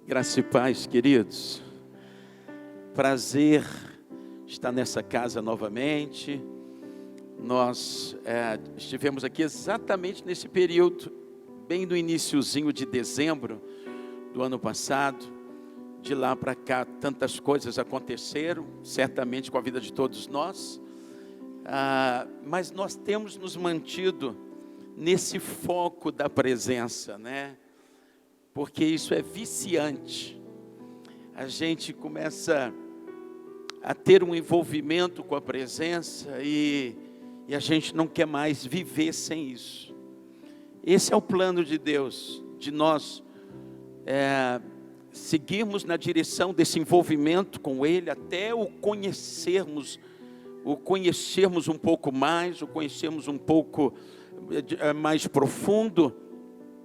Graça e paz, queridos. Prazer estar nessa casa novamente. Nós estivemos aqui exatamente nesse período, bem no iniciozinho de dezembro do ano passado. De lá para cá, tantas coisas aconteceram, certamente com a vida de todos nós. Mas nós temos nos mantido nesse foco da presença, né? Porque isso é viciante. A gente começa a ter um envolvimento com a presença e a gente não quer mais viver sem isso. Esse é o plano de Deus, de nós seguirmos na direção desse envolvimento com Ele até o conhecermos um pouco mais, o conhecermmos um pouco mais profundo.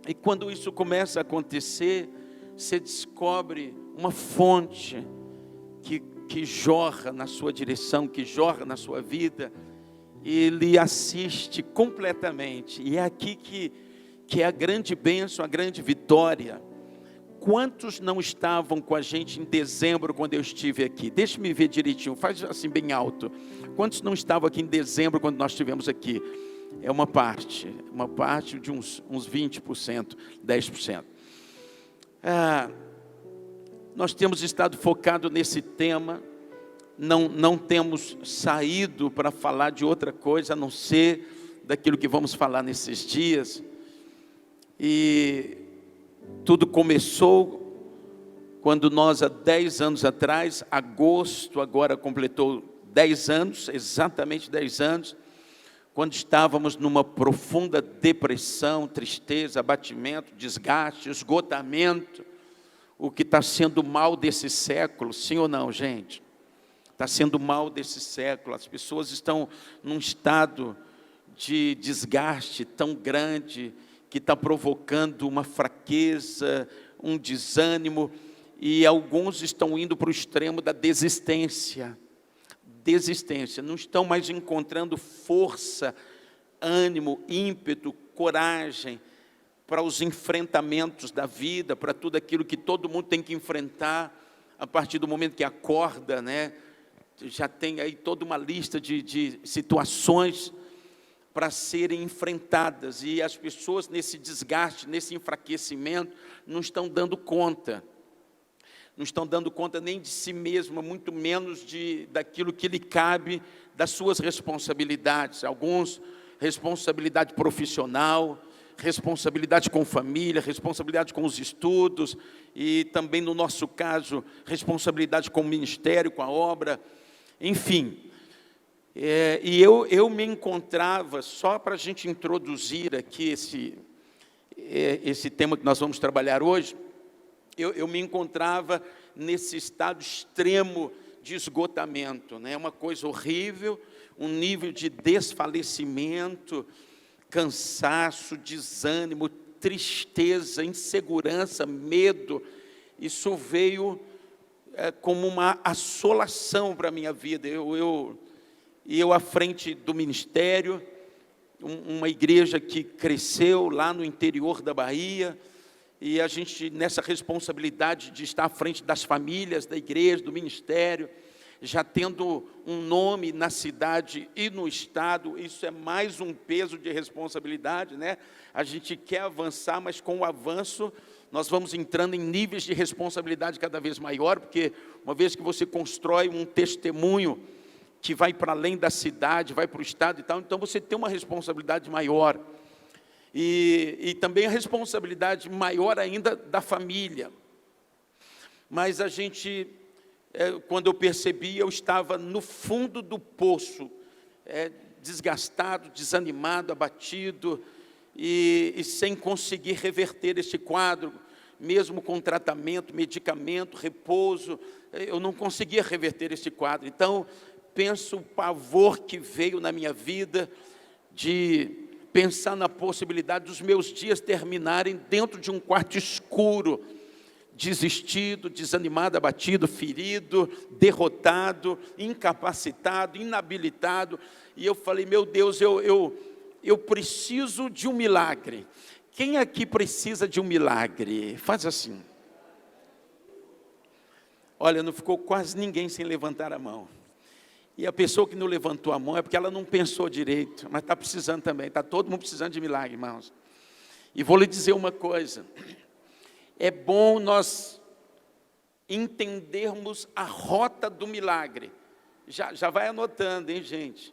E quando isso começa a acontecer, você descobre uma fonte que jorra na sua direção, que jorra na sua vida, e lhe assiste completamente. E é aqui que é a grande bênção, a grande vitória. Quantos não estavam com a gente em dezembro, quando eu estive aqui? Deixa-me ver direitinho, faz assim bem alto. Quantos não estavam aqui em dezembro, quando nós estivemos aqui? É uma parte de uns 20%, 10%. Nós temos estado focados nesse tema, não temos saído para falar de outra coisa, a não ser daquilo que vamos falar nesses dias. E tudo começou quando nós, há 10 anos atrás, agosto agora completou 10 anos, exatamente 10 anos, quando estávamos numa profunda depressão, tristeza, abatimento, desgaste, esgotamento, o que está sendo mal desse século, sim ou não, gente? Está sendo mal desse século, as pessoas estão num estado de desgaste tão grande, que está provocando uma fraqueza, um desânimo, e alguns estão indo para o extremo da desistência, não estão mais encontrando força, ânimo, ímpeto, coragem para os enfrentamentos da vida, para tudo aquilo que todo mundo tem que enfrentar a partir do momento que acorda, né? Já tem aí toda uma lista de situações para serem enfrentadas, e as pessoas nesse desgaste, nesse enfraquecimento, não estão dando conta. Não estão dando conta nem de si mesma, muito menos daquilo que lhe cabe, das suas responsabilidades. Alguns, responsabilidade profissional, responsabilidade com família, responsabilidade com os estudos, e também, no nosso caso, responsabilidade com o ministério, com a obra, enfim. E eu me encontrava, só para a gente introduzir aqui esse tema que nós vamos trabalhar hoje, eu me encontrava nesse estado extremo de esgotamento, né? Uma coisa horrível, um nível de desfalecimento, cansaço, desânimo, tristeza, insegurança, medo. Isso veio como uma assolação para a minha vida. Eu à frente do ministério, uma igreja que cresceu lá no interior da Bahia, e a gente nessa responsabilidade de estar à frente das famílias, da igreja, do ministério, já tendo um nome na cidade e no estado, isso é mais um peso de responsabilidade, né? A gente quer avançar, mas com o avanço nós vamos entrando em níveis de responsabilidade cada vez maior, porque uma vez que você constrói um testemunho que vai para além da cidade, vai para o estado e tal, então você tem uma responsabilidade maior. E também a responsabilidade maior ainda da família. Mas a gente, quando eu percebi, eu estava no fundo do poço, desgastado, desanimado, abatido, e sem conseguir reverter esse quadro, mesmo com tratamento, medicamento, repouso, eu não conseguia reverter esse quadro. Então, penso o pavor que veio na minha vida de pensar na possibilidade dos meus dias terminarem dentro de um quarto escuro, desistido, desanimado, abatido, ferido, derrotado, incapacitado, inabilitado. E eu falei, meu Deus, eu preciso de um milagre. Quem aqui precisa de um milagre? Faz assim. Olha, não ficou quase ninguém sem levantar a mão. E a pessoa que não levantou a mão é porque ela não pensou direito, mas está precisando também, está todo mundo precisando de milagre, irmãos. E vou lhe dizer uma coisa, é bom nós entendermos a rota do milagre. Já vai anotando, hein, gente?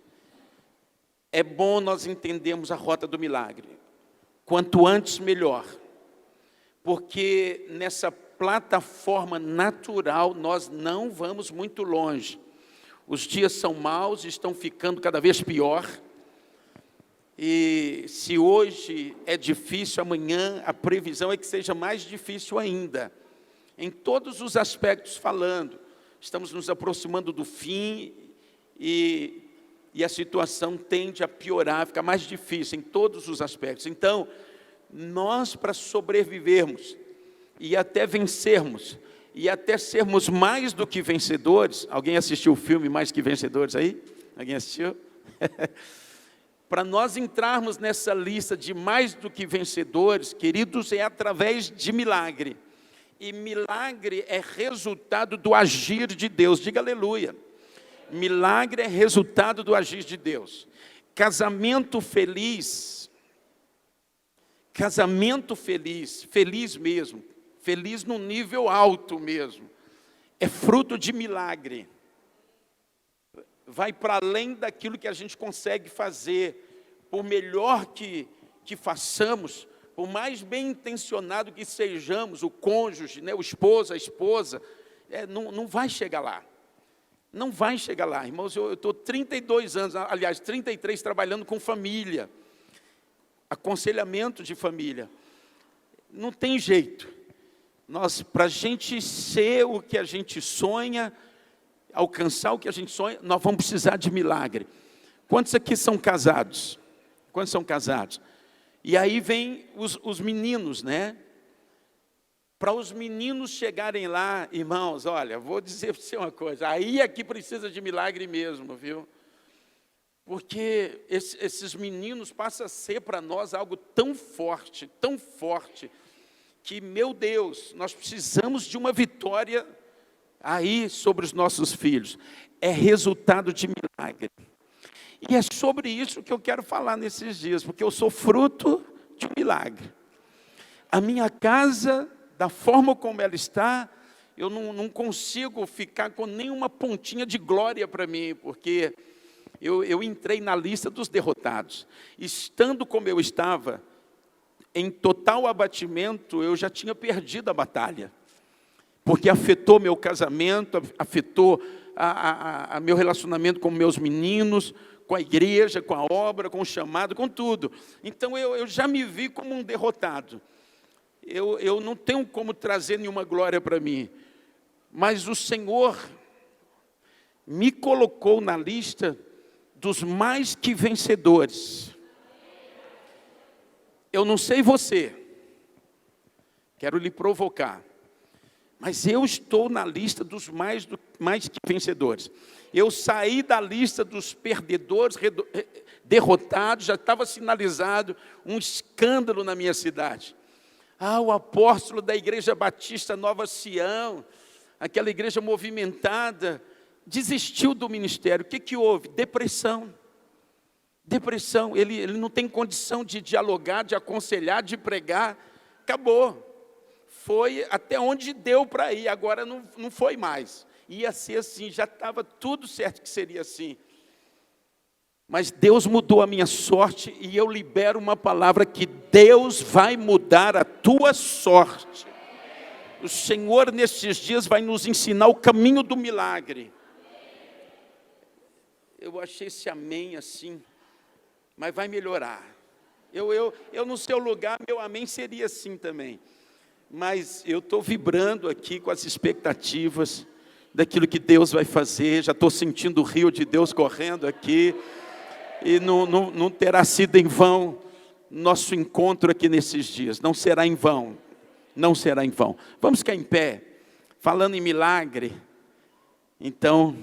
É bom nós entendermos a rota do milagre. Quanto antes, melhor. Porque nessa plataforma natural nós não vamos muito longe. Os dias são maus, estão ficando cada vez pior. E se hoje é difícil, amanhã a previsão é que seja mais difícil ainda. Em todos os aspectos falando. Estamos nos aproximando do fim e a situação tende a piorar, ficar mais difícil em todos os aspectos. Então, nós para sobrevivermos e até vencermos, e até sermos mais do que vencedores, alguém assistiu o filme Mais que Vencedores aí? Alguém assistiu? Para nós entrarmos nessa lista de mais do que vencedores, queridos, é através de milagre. E milagre é resultado do agir de Deus, diga aleluia. Milagre é resultado do agir de Deus. Casamento feliz, feliz mesmo, feliz num nível alto mesmo, é fruto de milagre. Vai para além daquilo que a gente consegue fazer, por melhor que façamos, por mais bem intencionado que sejamos, o cônjuge, né, o esposo, a esposa, não vai chegar lá. Não vai chegar lá, irmãos. Eu estou 32 anos, aliás, 33, trabalhando com família, aconselhamento de família. Não tem jeito. Para a gente ser o que a gente sonha, alcançar o que a gente sonha, nós vamos precisar de milagre. Quantos aqui são casados? Quantos são casados? E aí vem os meninos, né? Para os meninos chegarem lá, irmãos, olha, vou dizer para você uma coisa, aí é que precisa de milagre mesmo, viu? Porque esses meninos passam a ser para nós algo tão forte, que, meu Deus, nós precisamos de uma vitória aí sobre os nossos filhos. É resultado de milagre. E é sobre isso que eu quero falar nesses dias, porque eu sou fruto de um milagre. A minha casa, da forma como ela está, eu não consigo ficar com nenhuma pontinha de glória para mim, porque eu entrei na lista dos derrotados. Estando como eu estava, em total abatimento, eu já tinha perdido a batalha, porque afetou meu casamento, afetou a meu relacionamento com meus meninos, com a igreja, com a obra, com o chamado, com tudo. Então eu já me vi como um derrotado. Eu não tenho como trazer nenhuma glória para mim, mas o Senhor me colocou na lista dos mais que vencedores. Eu não sei você, quero lhe provocar, mas eu estou na lista dos mais que vencedores. Eu saí da lista dos perdedores, derrotados, já estava sinalizado um escândalo na minha cidade. O apóstolo da Igreja Batista Nova Sião, aquela igreja movimentada, desistiu do ministério. O que houve? Depressão. Ele não tem condição de dialogar, de aconselhar, de pregar. Acabou. Foi até onde deu para ir, agora não foi mais. Ia ser assim, já estava tudo certo que seria assim. Mas Deus mudou a minha sorte e eu libero uma palavra que Deus vai mudar a tua sorte. O Senhor nesses dias vai nos ensinar o caminho do milagre. Eu achei esse amém assim, mas vai melhorar. Eu no seu lugar, meu amém seria assim também. Mas eu estou vibrando aqui com as expectativas daquilo que Deus vai fazer. Já estou sentindo o rio de Deus correndo aqui. E não terá sido em vão nosso encontro aqui nesses dias. Não será em vão. Não será em vão. Vamos ficar em pé. Falando em milagre. Então,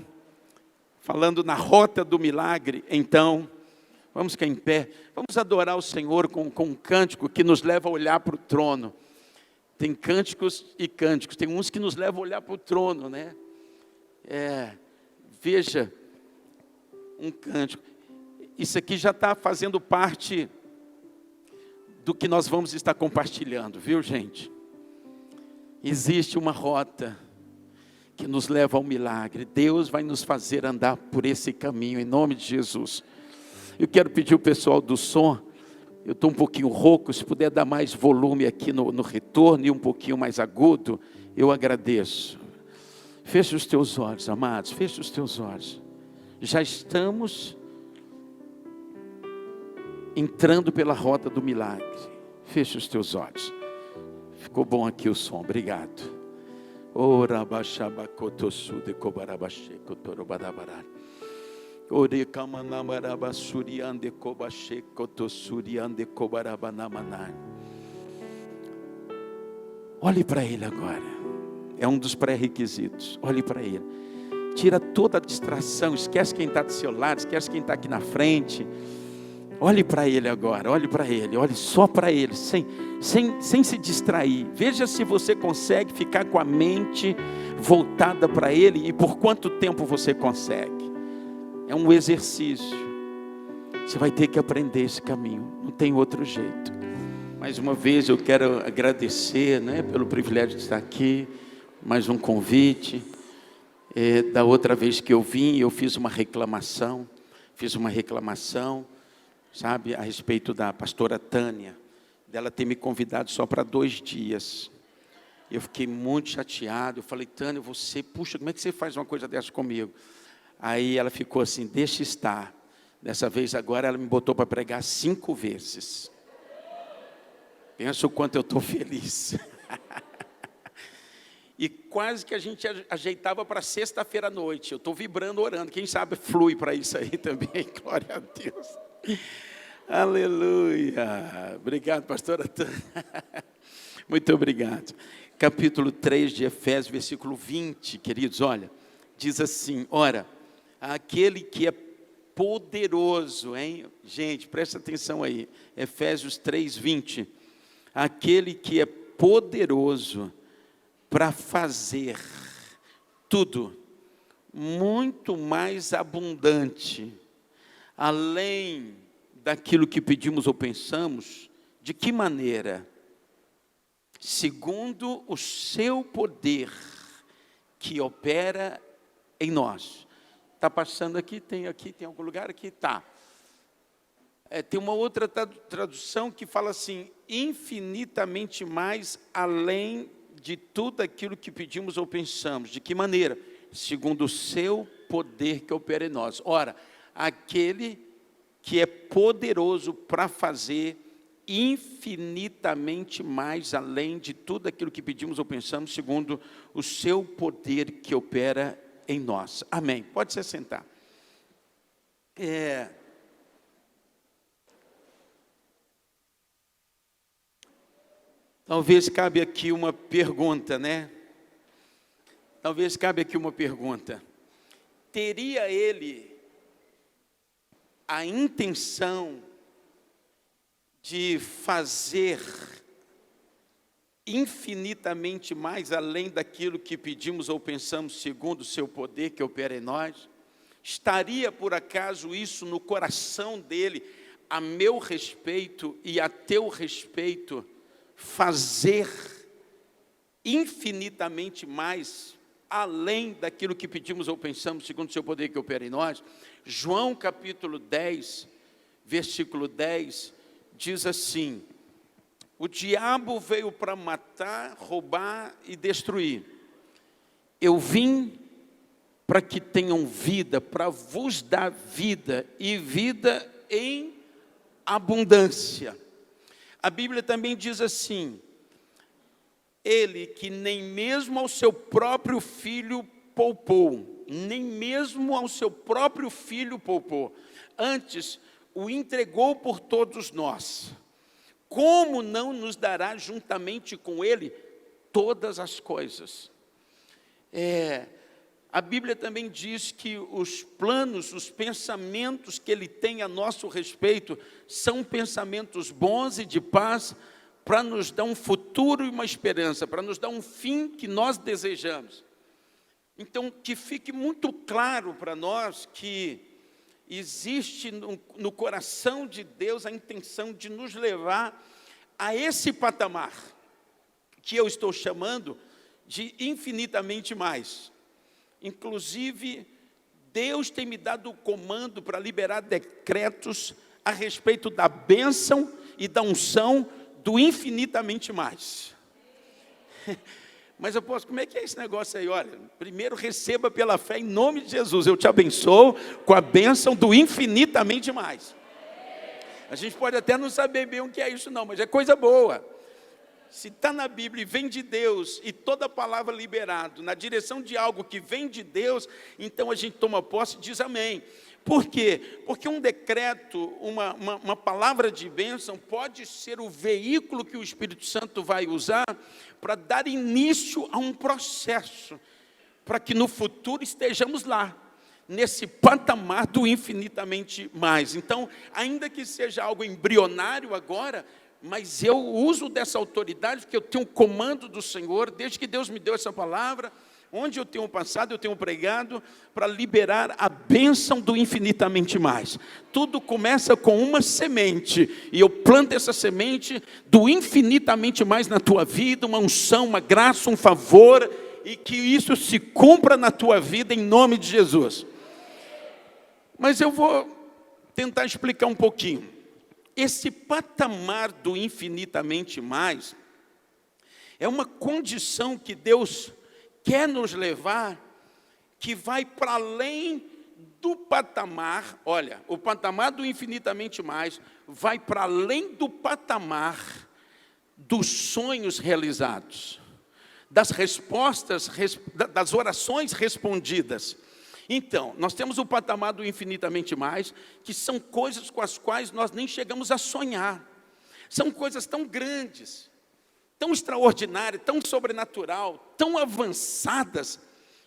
falando na rota do milagre. Então, vamos ficar em pé. Vamos adorar o Senhor com um cântico que nos leva a olhar para o trono. tem cânticos e cânticos, tem uns que nos levam a olhar para o trono, né? Veja, um cântico. Isso aqui já está fazendo parte do que nós vamos estar compartilhando, viu, gente? Existe uma rota que nos leva ao milagre. Deus vai nos fazer andar por esse caminho, em nome de Jesus. Eu quero pedir ao pessoal do som, eu estou um pouquinho rouco, se puder dar mais volume aqui no retorno e um pouquinho mais agudo, eu agradeço. Feche os teus olhos, amados, feche os teus olhos. Já estamos entrando pela rota do milagre. Feche os teus olhos. Ficou bom aqui o som, obrigado. Ora baixabacotosude cobarabache cotorobarabara. Ore camanamarabassuriande cobache cotosuriande cobarabanamanar. Olhe para ele agora. É um dos pré-requisitos. Olhe para ele. Tira toda a distração. Esquece quem está do seu lado. Esquece quem está aqui na frente. Olhe para ele agora. Olhe para ele. Olhe só para ele. Sem se distrair. Veja se você consegue ficar com a mente voltada para ele. E por quanto tempo você consegue. É um exercício. Você vai ter que aprender esse caminho. Não tem outro jeito. Mais uma vez eu quero agradecer, né, pelo privilégio de estar aqui. Mais um convite. Da outra vez que eu vim, eu fiz uma reclamação. Sabe, a respeito da pastora Tânia, dela ter me convidado só para 2 dias. Eu fiquei muito chateado. Eu falei, Tânia, puxa, como é que você faz uma coisa dessa comigo? Aí ela ficou assim, deixa estar. Dessa vez agora ela me botou para pregar 5 vezes. Pensa o quanto eu estou feliz. E quase que a gente ajeitava para sexta-feira à noite. Eu estou vibrando, orando. Quem sabe flui para isso aí também. Glória a Deus. Aleluia. Obrigado, pastora Tânia. Muito obrigado. Capítulo 3 de Efésios, versículo 20, queridos, olha. Diz assim, ora, aquele que é poderoso, hein? Gente, presta atenção aí. Efésios 3, 20. Aquele que é poderoso para fazer tudo muito mais abundante, além daquilo que pedimos ou pensamos. De que maneira? Segundo o seu poder que opera em nós. Está passando aqui, tem algum lugar aqui? Tá. Tem uma outra tradução que fala assim, infinitamente mais além de tudo aquilo que pedimos ou pensamos. De que maneira? Segundo o seu poder que opera em nós. Ora, aquele que é poderoso para fazer infinitamente mais além de tudo aquilo que pedimos ou pensamos, segundo o seu poder que opera em nós. Amém. Pode se assentar. Talvez cabe aqui uma pergunta, né? Teria ele a intenção de fazer infinitamente mais além daquilo que pedimos ou pensamos, segundo o seu poder que opera em nós? Estaria por acaso isso no coração dele, a meu respeito e a teu respeito, fazer infinitamente mais além daquilo que pedimos ou pensamos, segundo o seu poder que opera em nós? João capítulo 10, versículo 10, diz assim, o diabo veio para matar, roubar e destruir. Eu vim para que tenham vida, para vos dar vida, e vida em abundância. A Bíblia também diz assim, ele que nem mesmo ao seu próprio filho poupou, antes o entregou por todos nós. Como não nos dará juntamente com ele todas as coisas? A Bíblia também diz que os planos, os pensamentos que ele tem a nosso respeito, são pensamentos bons e de paz, para nos dar um futuro e uma esperança, para nos dar um fim que nós desejamos. Então, que fique muito claro para nós que existe no coração de Deus a intenção de nos levar a esse patamar, que eu estou chamando de infinitamente mais. Inclusive, Deus tem me dado o comando para liberar decretos a respeito da bênção e da unção do infinitamente mais. Mas apóstolo, como é que é esse negócio aí? Olha, primeiro receba pela fé em nome de Jesus. Eu te abençoo com a bênção do infinitamente mais. A gente pode até não saber bem o que é isso não, mas é coisa boa. Se está na Bíblia e vem de Deus, e toda palavra liberada na direção de algo que vem de Deus, então a gente toma posse e diz amém. Por quê? Porque um decreto, uma palavra de bênção, pode ser o veículo que o Espírito Santo vai usar para dar início a um processo, para que no futuro estejamos lá, nesse patamar do infinitamente mais. Então, ainda que seja algo embrionário agora, mas eu uso dessa autoridade, porque eu tenho o comando do Senhor, desde que Deus me deu essa palavra, onde eu tenho passado, eu tenho pregado, para liberar a bênção do infinitamente mais. Tudo começa com uma semente, e eu planto essa semente do infinitamente mais na tua vida, uma unção, uma graça, um favor, e que isso se cumpra na tua vida, em nome de Jesus. Mas eu vou tentar explicar um pouquinho. Esse patamar do infinitamente mais é uma condição que Deus quer nos levar, que vai para além do patamar, olha, o patamar do infinitamente mais, vai para além do patamar dos sonhos realizados, das respostas, das orações respondidas. Então, nós temos o patamar do infinitamente mais, que são coisas com as quais nós nem chegamos a sonhar. São coisas tão grandes, tão extraordinárias, tão sobrenatural, tão avançadas,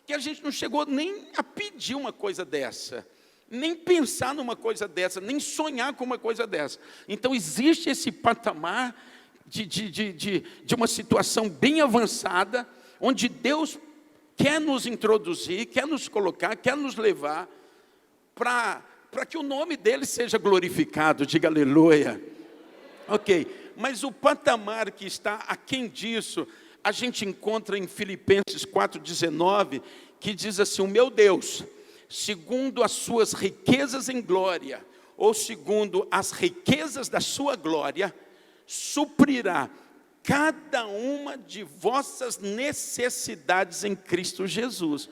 que a gente não chegou nem a pedir uma coisa dessa, nem pensar numa coisa dessa, nem sonhar com uma coisa dessa. Então, existe esse patamar de uma situação bem avançada, onde Deus quer nos introduzir, quer nos colocar, quer nos levar para que o nome dele seja glorificado, diga aleluia. Ok, mas o patamar que está aquém disso, a gente encontra em Filipenses 4,19, que diz assim: o meu Deus, segundo as suas riquezas em glória, ou segundo as riquezas da sua glória, suprirá cada uma de vossas necessidades em Cristo Jesus.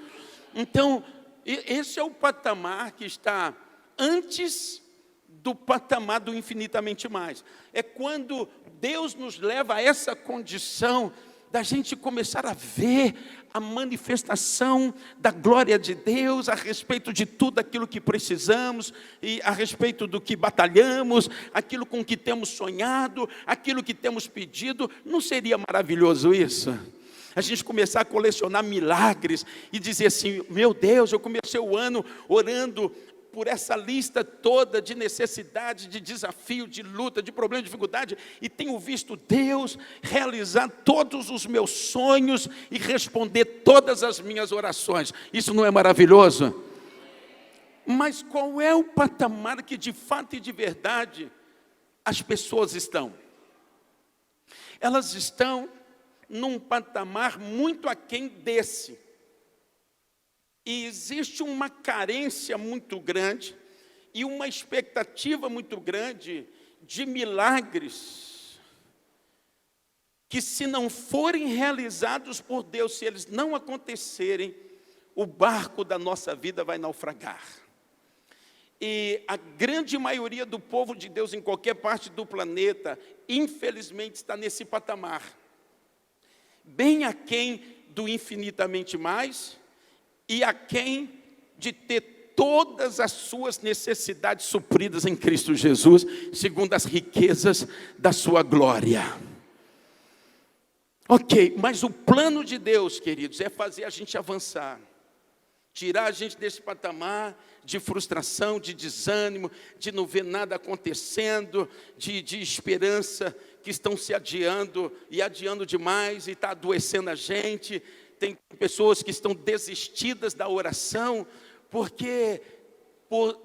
Então, esse é o patamar que está antes do patamar do infinitamente mais. É quando Deus nos leva a essa condição da gente começar a ver a manifestação da glória de Deus a respeito de tudo aquilo que precisamos, e a respeito do que batalhamos, aquilo com que temos sonhado, aquilo que temos pedido. Não seria maravilhoso isso? A gente começar a colecionar milagres e dizer assim: meu Deus, eu comecei o ano orando por essa lista toda de necessidade, de desafio, de luta, de problema, de dificuldade, e tenho visto Deus realizar todos os meus sonhos e responder todas as minhas orações. Isso não é maravilhoso? Mas qual é o patamar que de fato e de verdade as pessoas estão? Elas estão num patamar muito aquém desse. E existe uma carência muito grande e uma expectativa muito grande de milagres que, se não forem realizados por Deus, se eles não acontecerem, o barco da nossa vida vai naufragar. E a grande maioria do povo de Deus em qualquer parte do planeta, infelizmente, está nesse patamar, bem aquém do infinitamente mais, e aquém de ter todas as suas necessidades supridas em Cristo Jesus, segundo as riquezas da sua glória. Ok, mas o plano de Deus, queridos, é fazer a gente avançar, tirar a gente desse patamar de frustração, de desânimo, de não ver nada acontecendo, de esperança que estão se adiando e adiando demais e está adoecendo a gente. Tem pessoas que estão desistidas da oração, porque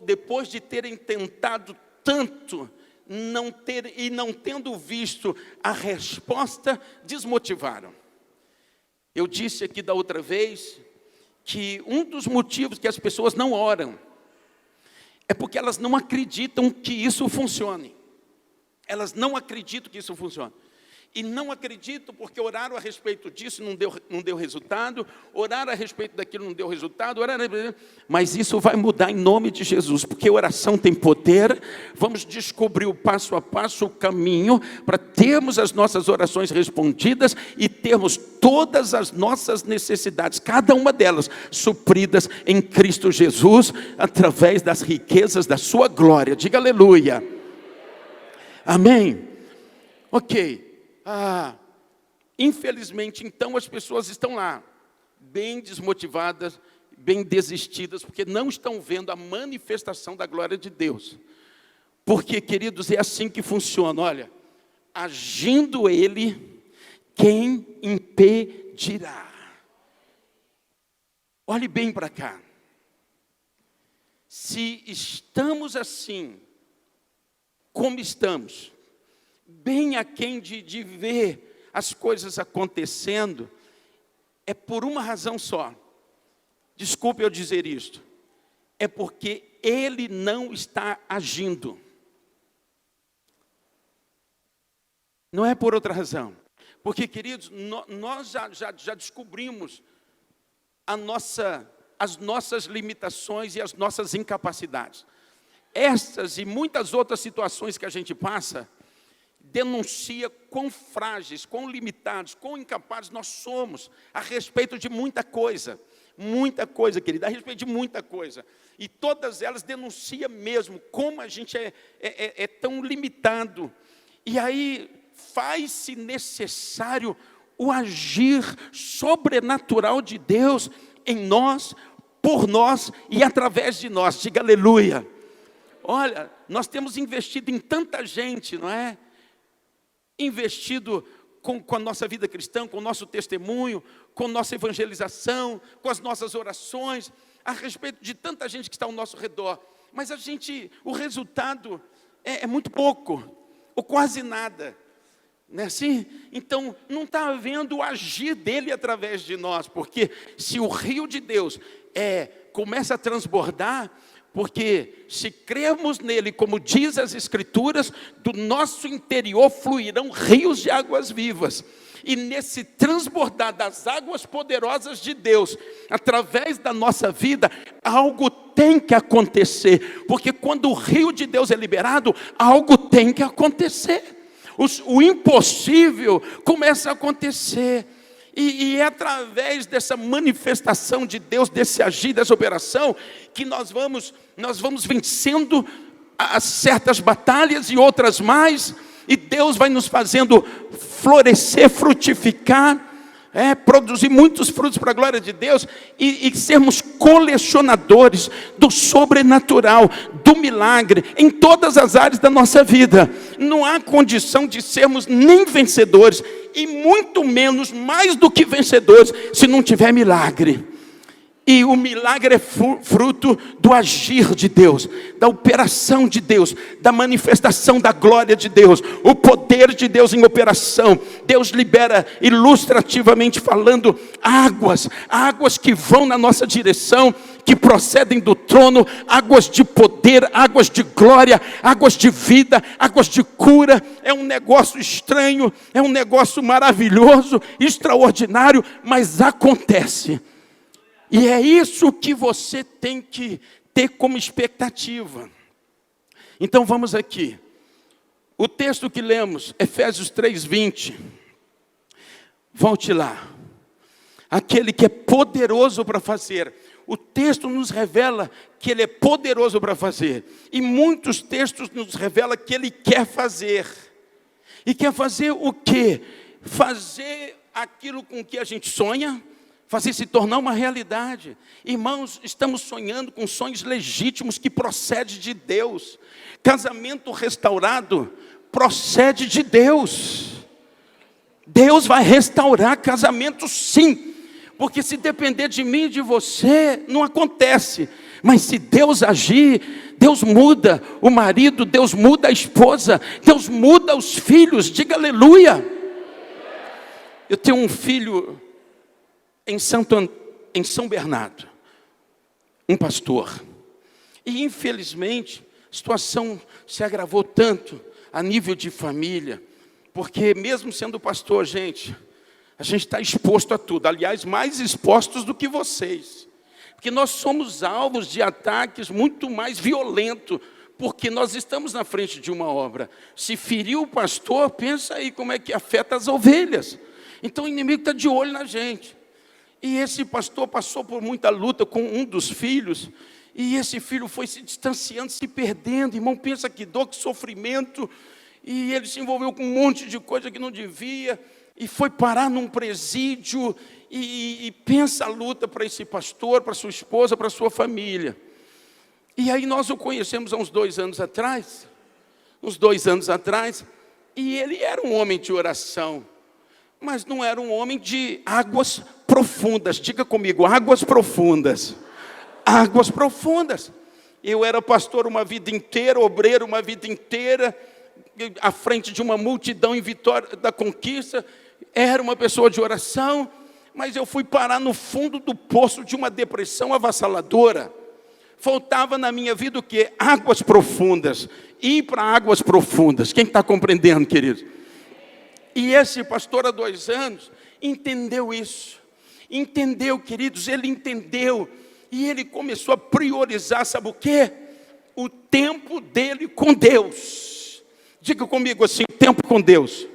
depois de terem tentado tanto, não tendo visto a resposta, desmotivaram. Eu disse aqui da outra vez que um dos motivos que as pessoas não oram é porque elas não acreditam que isso funcione. Elas não acreditam que isso funcione. E não acredito porque oraram a respeito disso, não deu resultado, oraram a respeito daquilo, não deu resultado, mas isso vai mudar em nome de Jesus, porque oração tem poder. Vamos descobrir o passo a passo, o caminho, para termos as nossas orações respondidas e termos todas as nossas necessidades, cada uma delas, supridas em Cristo Jesus, através das riquezas da sua glória. Diga aleluia. Amém? Ok. Infelizmente, então, as pessoas estão lá, bem desmotivadas, bem desistidas, porque não estão vendo a manifestação da glória de Deus. Porque, queridos, é assim que funciona. Olha, agindo Ele, quem impedirá? Olhe bem para cá. Se estamos assim, como estamos, bem aquém de ver as coisas acontecendo, é por uma razão só. Desculpe eu dizer isto. É porque Ele não está agindo. Não é por outra razão. Porque, queridos, nós já descobrimos as nossas limitações e as nossas incapacidades. Estas e muitas outras situações que a gente passa, denuncia quão frágeis, quão limitados, quão incapazes nós somos a respeito de muita coisa, querida, a respeito de muita coisa. E todas elas denunciam mesmo como a gente é tão limitado. E aí faz-se necessário o agir sobrenatural de Deus em nós, por nós e através de nós. Diga aleluia. Olha, nós temos investido em tanta gente, não é? Investido com a nossa vida cristã, com o nosso testemunho, com a nossa evangelização, com as nossas orações, a respeito de tanta gente que está ao nosso redor. Mas o resultado é muito pouco, ou quase nada. Não é assim? Então, não está havendo o agir dele através de nós, porque se o rio de Deus começa a transbordar, porque se crermos nele, como diz as Escrituras, do nosso interior fluirão rios de águas vivas. E nesse transbordar das águas poderosas de Deus, através da nossa vida, algo tem que acontecer. Porque quando o rio de Deus é liberado, algo tem que acontecer. O impossível começa a acontecer. E é através dessa manifestação de Deus, desse agir, dessa operação, que nós vamos vencendo certas batalhas e outras mais, e Deus vai nos fazendo florescer, frutificar, produzir muitos frutos para a glória de Deus, e sermos colecionadores do sobrenatural, do milagre, em todas as áreas da nossa vida. Não há condição de sermos nem vencedores, e muito menos, mais do que vencedores, se não tiver milagre. E o milagre é fruto do agir de Deus, da operação de Deus, da manifestação da glória de Deus, o poder de Deus em operação. Deus libera, ilustrativamente falando, águas que vão na nossa direção, que procedem do trono, águas de poder, águas de glória, águas de vida, águas de cura. É um negócio estranho, é um negócio maravilhoso, extraordinário, mas acontece. E é isso que você tem que ter como expectativa. Então vamos aqui. O texto que lemos, Efésios 3:20. Volte lá. Aquele que é poderoso para fazer. O texto nos revela que Ele é poderoso para fazer. E muitos textos nos revelam que Ele quer fazer. E quer fazer o quê? Fazer aquilo com que a gente sonha, fazer se tornar uma realidade. Irmãos, estamos sonhando com sonhos legítimos que procedem de Deus. Casamento restaurado procede de Deus. Deus vai restaurar casamento, sim. Porque se depender de mim e de você, não acontece. Mas se Deus agir, Deus muda o marido, Deus muda a esposa, Deus muda os filhos. Diga aleluia. Eu tenho um filho em São Bernardo, um pastor. E infelizmente, a situação se agravou tanto a nível de família, porque mesmo sendo pastor, a gente está exposto a tudo. Aliás, mais expostos do que vocês. Porque nós somos alvos de ataques muito mais violentos, porque nós estamos na frente de uma obra. Se ferir o pastor, pensa aí como é que afeta as ovelhas. Então o inimigo está de olho na gente. E esse pastor passou por muita luta com um dos filhos, e esse filho foi se distanciando, se perdendo. Irmão, pensa que dor, que sofrimento. E ele se envolveu com um monte de coisa que não devia, e foi parar num presídio. E pensa a luta para esse pastor, para sua esposa, para sua família. E aí nós o conhecemos há uns 2 anos atrás, e ele era um homem de oração, mas não era um homem de águas profundas. Diga comigo, águas profundas. Águas profundas. Eu era pastor uma vida inteira, obreiro uma vida inteira, à frente de uma multidão em Vitória da Conquista. Era uma pessoa de oração, mas eu fui parar no fundo do poço de uma depressão avassaladora. Faltava na minha vida o quê? Águas profundas. Ir para águas profundas. Quem está compreendendo, querido? E esse pastor, há 2 anos, entendeu isso. Entendeu, queridos, ele entendeu. E ele começou a priorizar, sabe o quê? O tempo dele com Deus. Diga comigo assim, tempo com Deus.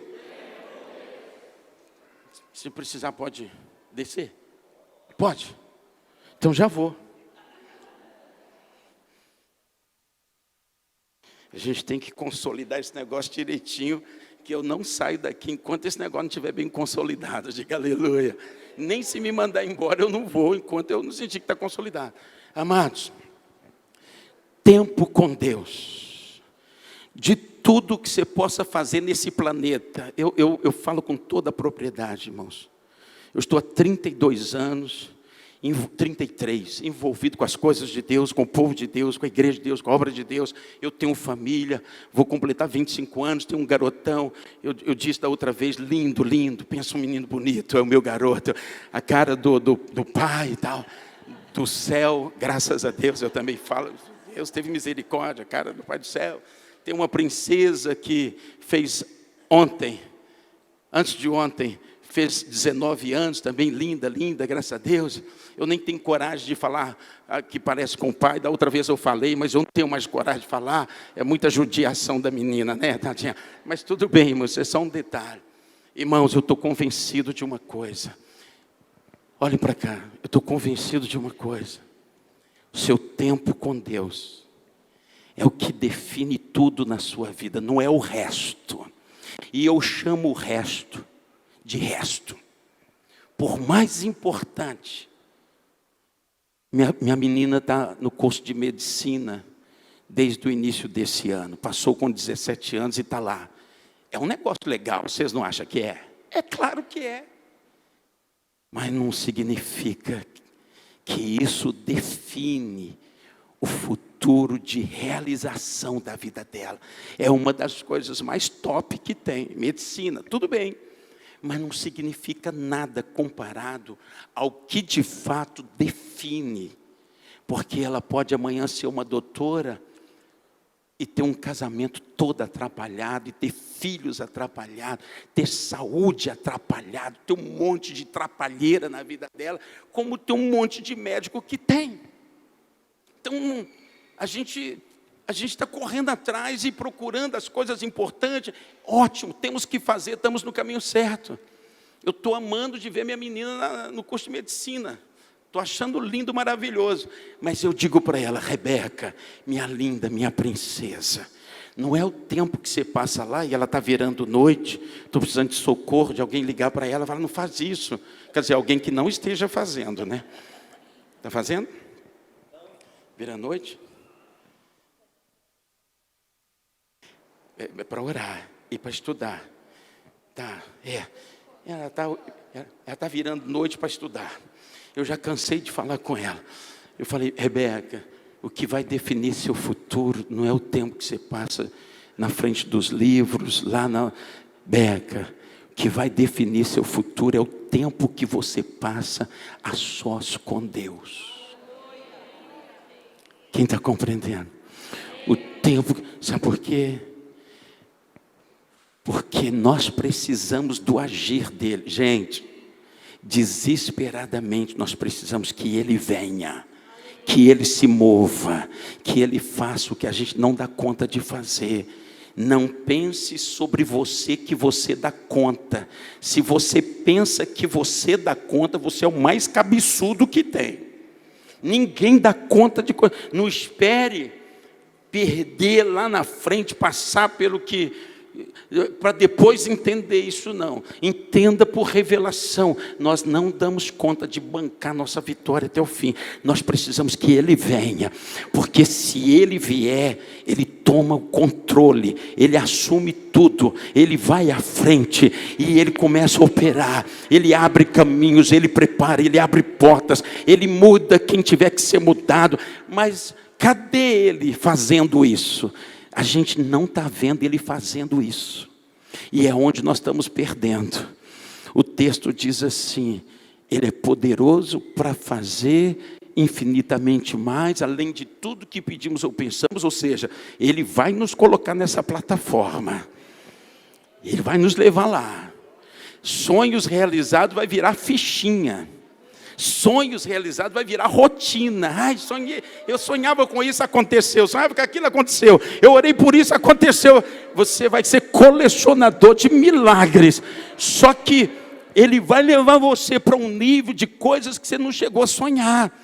Se precisar, pode descer? Pode? Então já vou. A gente tem que consolidar esse negócio direitinho, que eu não saio daqui enquanto esse negócio não estiver bem consolidado. Diga aleluia. Nem se me mandar embora eu não vou, enquanto eu não sentir que está consolidado. Amados, tempo com Deus. De tudo que você possa fazer nesse planeta, eu falo com toda a propriedade, irmãos. Eu estou há 32 anos, 33, envolvido com as coisas de Deus, com o povo de Deus, com a igreja de Deus, com a obra de Deus. Eu tenho família, vou completar 25 anos, tenho um garotão. Eu disse da outra vez, lindo, pensa um menino bonito, é o meu garoto. A cara do pai e tal, do céu, graças a Deus, eu também falo, Deus teve misericórdia, a cara do pai do céu. Tem uma princesa que fez ontem, antes de ontem, fez 19 anos, também linda, graças a Deus. Eu nem tenho coragem de falar que parece com o pai. Da outra vez eu falei, mas eu não tenho mais coragem de falar. É muita judiação da menina, né, Tadinha? Mas tudo bem, irmãos, é só um detalhe. Irmãos, eu estou convencido de uma coisa. Olhem para cá, eu estou convencido de uma coisa. O seu tempo com Deus é o que define tudo na sua vida, não é o resto. E eu chamo o resto de resto. Por mais importante, minha menina está no curso de medicina desde o início desse ano. Passou com 17 anos e está lá. É um negócio legal, vocês não acham que é? É claro que é. Mas não significa que isso define o futuro de realização da vida dela. É uma das coisas mais top que tem. Medicina, tudo bem. Mas não significa nada comparado ao que de fato define. Porque ela pode amanhã ser uma doutora e ter um casamento todo atrapalhado, e ter filhos atrapalhados, ter saúde atrapalhada, ter um monte de trapalheira na vida dela, como ter um monte de médico que tem. Então, a gente está correndo atrás e procurando as coisas importantes. Ótimo, temos que fazer, estamos no caminho certo. Eu estou amando de ver minha menina no curso de medicina. Estou achando lindo, maravilhoso. Mas eu digo para ela, Rebeca, minha linda, minha princesa, não é o tempo que você passa lá e ela está virando noite, estou precisando de socorro, de alguém ligar para ela, fala, não faz isso. Quer dizer, alguém que não esteja fazendo, né? Está fazendo? Vira noite? para orar e para estudar. Ela está virando noite para estudar. Eu já cansei de falar com ela. Eu falei, Rebeca, o que vai definir seu futuro não é o tempo que você passa na frente dos livros, lá na Beca. O que vai definir seu futuro é o tempo que você passa a sós com Deus. Quem está compreendendo? O tempo, sabe por quê? Porque nós precisamos do agir dele. Gente, desesperadamente nós precisamos que ele venha, que ele se mova, que ele faça o que a gente não dá conta de fazer. Não pense sobre você que você dá conta. Se você pensa que você dá conta, você é o mais cabeçudo que tem. Ninguém dá conta de coisa. Não espere perder lá na frente, passar pelo que, para depois entender isso, não. Entenda por revelação. Nós não damos conta de bancar nossa vitória até o fim. Nós precisamos que ele venha, porque se ele vier, ele toma o controle, ele assume tudo, ele vai à frente e ele começa a operar, ele abre caminhos, ele prepara, ele abre portas, ele muda quem tiver que ser mudado. Mas cadê ele fazendo isso? A gente não está vendo ele fazendo isso. E é onde nós estamos perdendo. O texto diz assim, ele é poderoso para fazer infinitamente mais, além de tudo que pedimos ou pensamos. Ou seja, ele vai nos colocar nessa plataforma. Ele vai nos levar lá. Sonhos realizados vai virar fichinha. Sonhos realizados vai virar rotina. Ai, sonhei, eu sonhava com isso, aconteceu. Sonhava que aquilo aconteceu. Eu orei por isso, aconteceu. Você vai ser colecionador de milagres. Só que ele vai levar você para um nível de coisas que você não chegou a sonhar.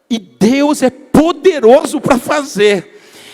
E Deus é poderoso para fazer.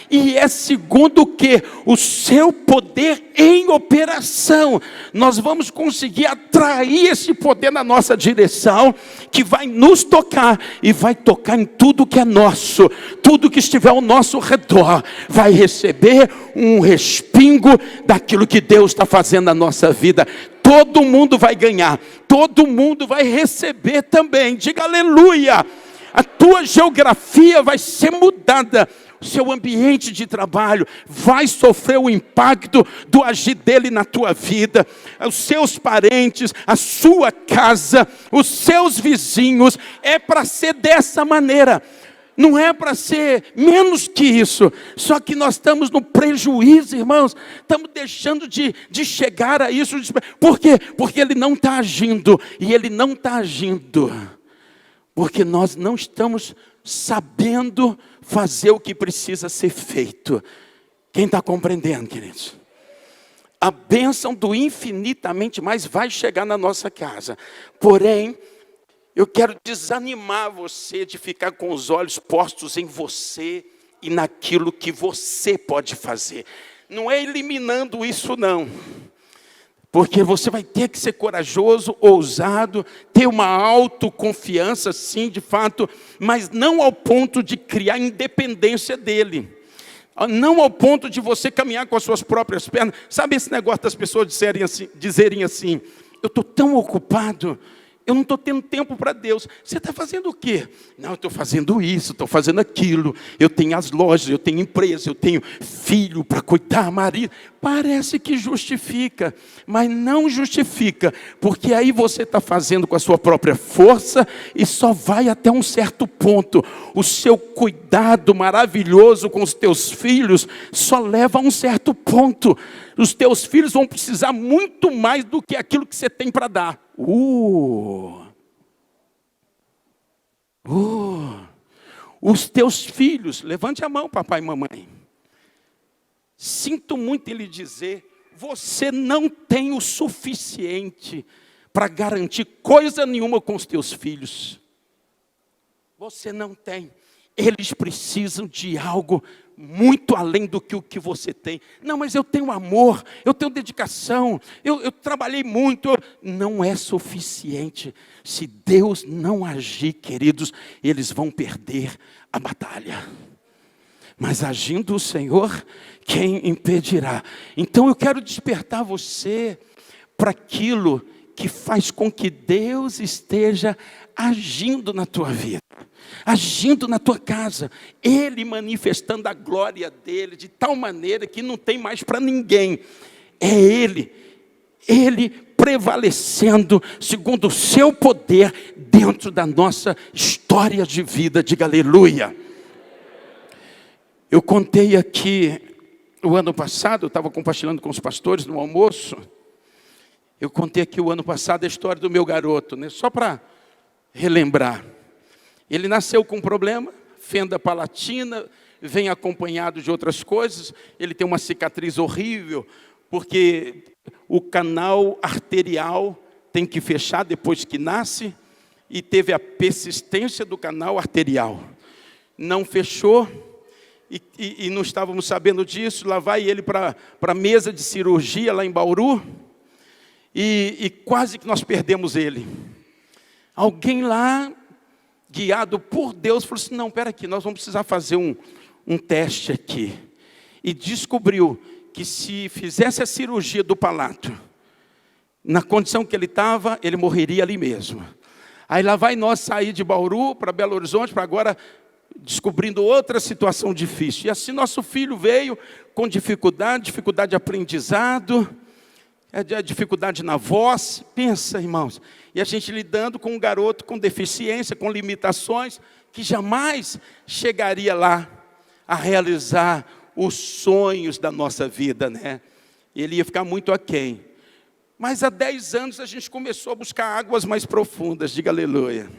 E é segundo o que? O seu poder em operação. Nós vamos conseguir atrair esse poder na nossa direção, que vai nos tocar, e vai tocar em tudo que é nosso. Tudo que estiver ao nosso redor vai receber um respingo daquilo que Deus está fazendo na nossa vida. Todo mundo vai ganhar, todo mundo vai receber também. Diga aleluia. A tua geografia vai ser mudada. Seu ambiente de trabalho vai sofrer o impacto do agir dele na tua vida. Os seus parentes, a sua casa, os seus vizinhos, é para ser dessa maneira. Não é para ser menos que isso. Só que nós estamos no prejuízo, irmãos. Estamos deixando de chegar a isso. Por quê? Porque ele não está agindo. E ele não está agindo porque nós não estamos sabendo fazer o que precisa ser feito. Quem está compreendendo, queridos? A bênção do infinitamente mais vai chegar na nossa casa. Porém, eu quero desanimar você de ficar com os olhos postos em você e naquilo que você pode fazer. Não é eliminando isso, não. Porque você vai ter que ser corajoso, ousado, ter uma autoconfiança, sim, de fato, mas não ao ponto de criar independência dele. Não ao ponto de você caminhar com as suas próprias pernas. Sabe esse negócio das pessoas dizerem assim, eu estou tão ocupado, eu não estou tendo tempo para Deus. Você está fazendo o quê? Não, eu estou fazendo isso, estou fazendo aquilo. Eu tenho as lojas, eu tenho empresa, eu tenho filho para cuidar, marido. Parece que justifica, mas não justifica. Porque aí você está fazendo com a sua própria força e só vai até um certo ponto. O seu cuidado maravilhoso com os teus filhos só leva a um certo ponto. Os teus filhos vão precisar muito mais do que aquilo que você tem para dar. Os teus filhos, levante a mão, papai e mamãe. Sinto muito em lhe dizer, você não tem o suficiente para garantir coisa nenhuma com os teus filhos. Você não tem. Eles precisam de algo muito além do que o que você tem. Não, mas eu tenho amor, eu tenho dedicação, eu trabalhei muito. Não é suficiente. Se Deus não agir, queridos, eles vão perder a batalha. Mas agindo o Senhor, quem impedirá? Então eu quero despertar você para aquilo que faz com que Deus esteja agindo na tua vida, agindo na tua casa, Ele manifestando a glória dEle, de tal maneira que não tem mais para ninguém, é Ele prevalecendo segundo o seu poder dentro da nossa história de vida. Diga aleluia. Eu contei aqui, o ano passado, eu estava compartilhando com os pastores no almoço, eu contei aqui o ano passado a história do meu garoto, né? Só para relembrar. Ele nasceu com um problema, fenda palatina, vem acompanhado de outras coisas, ele tem uma cicatriz horrível, porque o canal arterial tem que fechar depois que nasce, e teve a persistência do canal arterial. Não fechou, e não estávamos sabendo disso, lá vai ele para a mesa de cirurgia lá em Bauru, e quase que nós perdemos ele. Alguém lá, guiado por Deus, falou assim, não, espera aqui, nós vamos precisar fazer um teste aqui. E descobriu que se fizesse a cirurgia do palato, na condição que ele estava, ele morreria ali mesmo. Aí lá vai nós sair de Bauru para Belo Horizonte, para agora descobrindo outra situação difícil. E assim nosso filho veio com dificuldade de aprendizado, dificuldade na voz. Pensa, irmãos, e a gente lidando com um garoto com deficiência, com limitações, que jamais chegaria lá a realizar os sonhos da nossa vida, né? Ele ia ficar muito aquém. Mas há 10 anos a gente começou a buscar águas mais profundas, diga aleluia.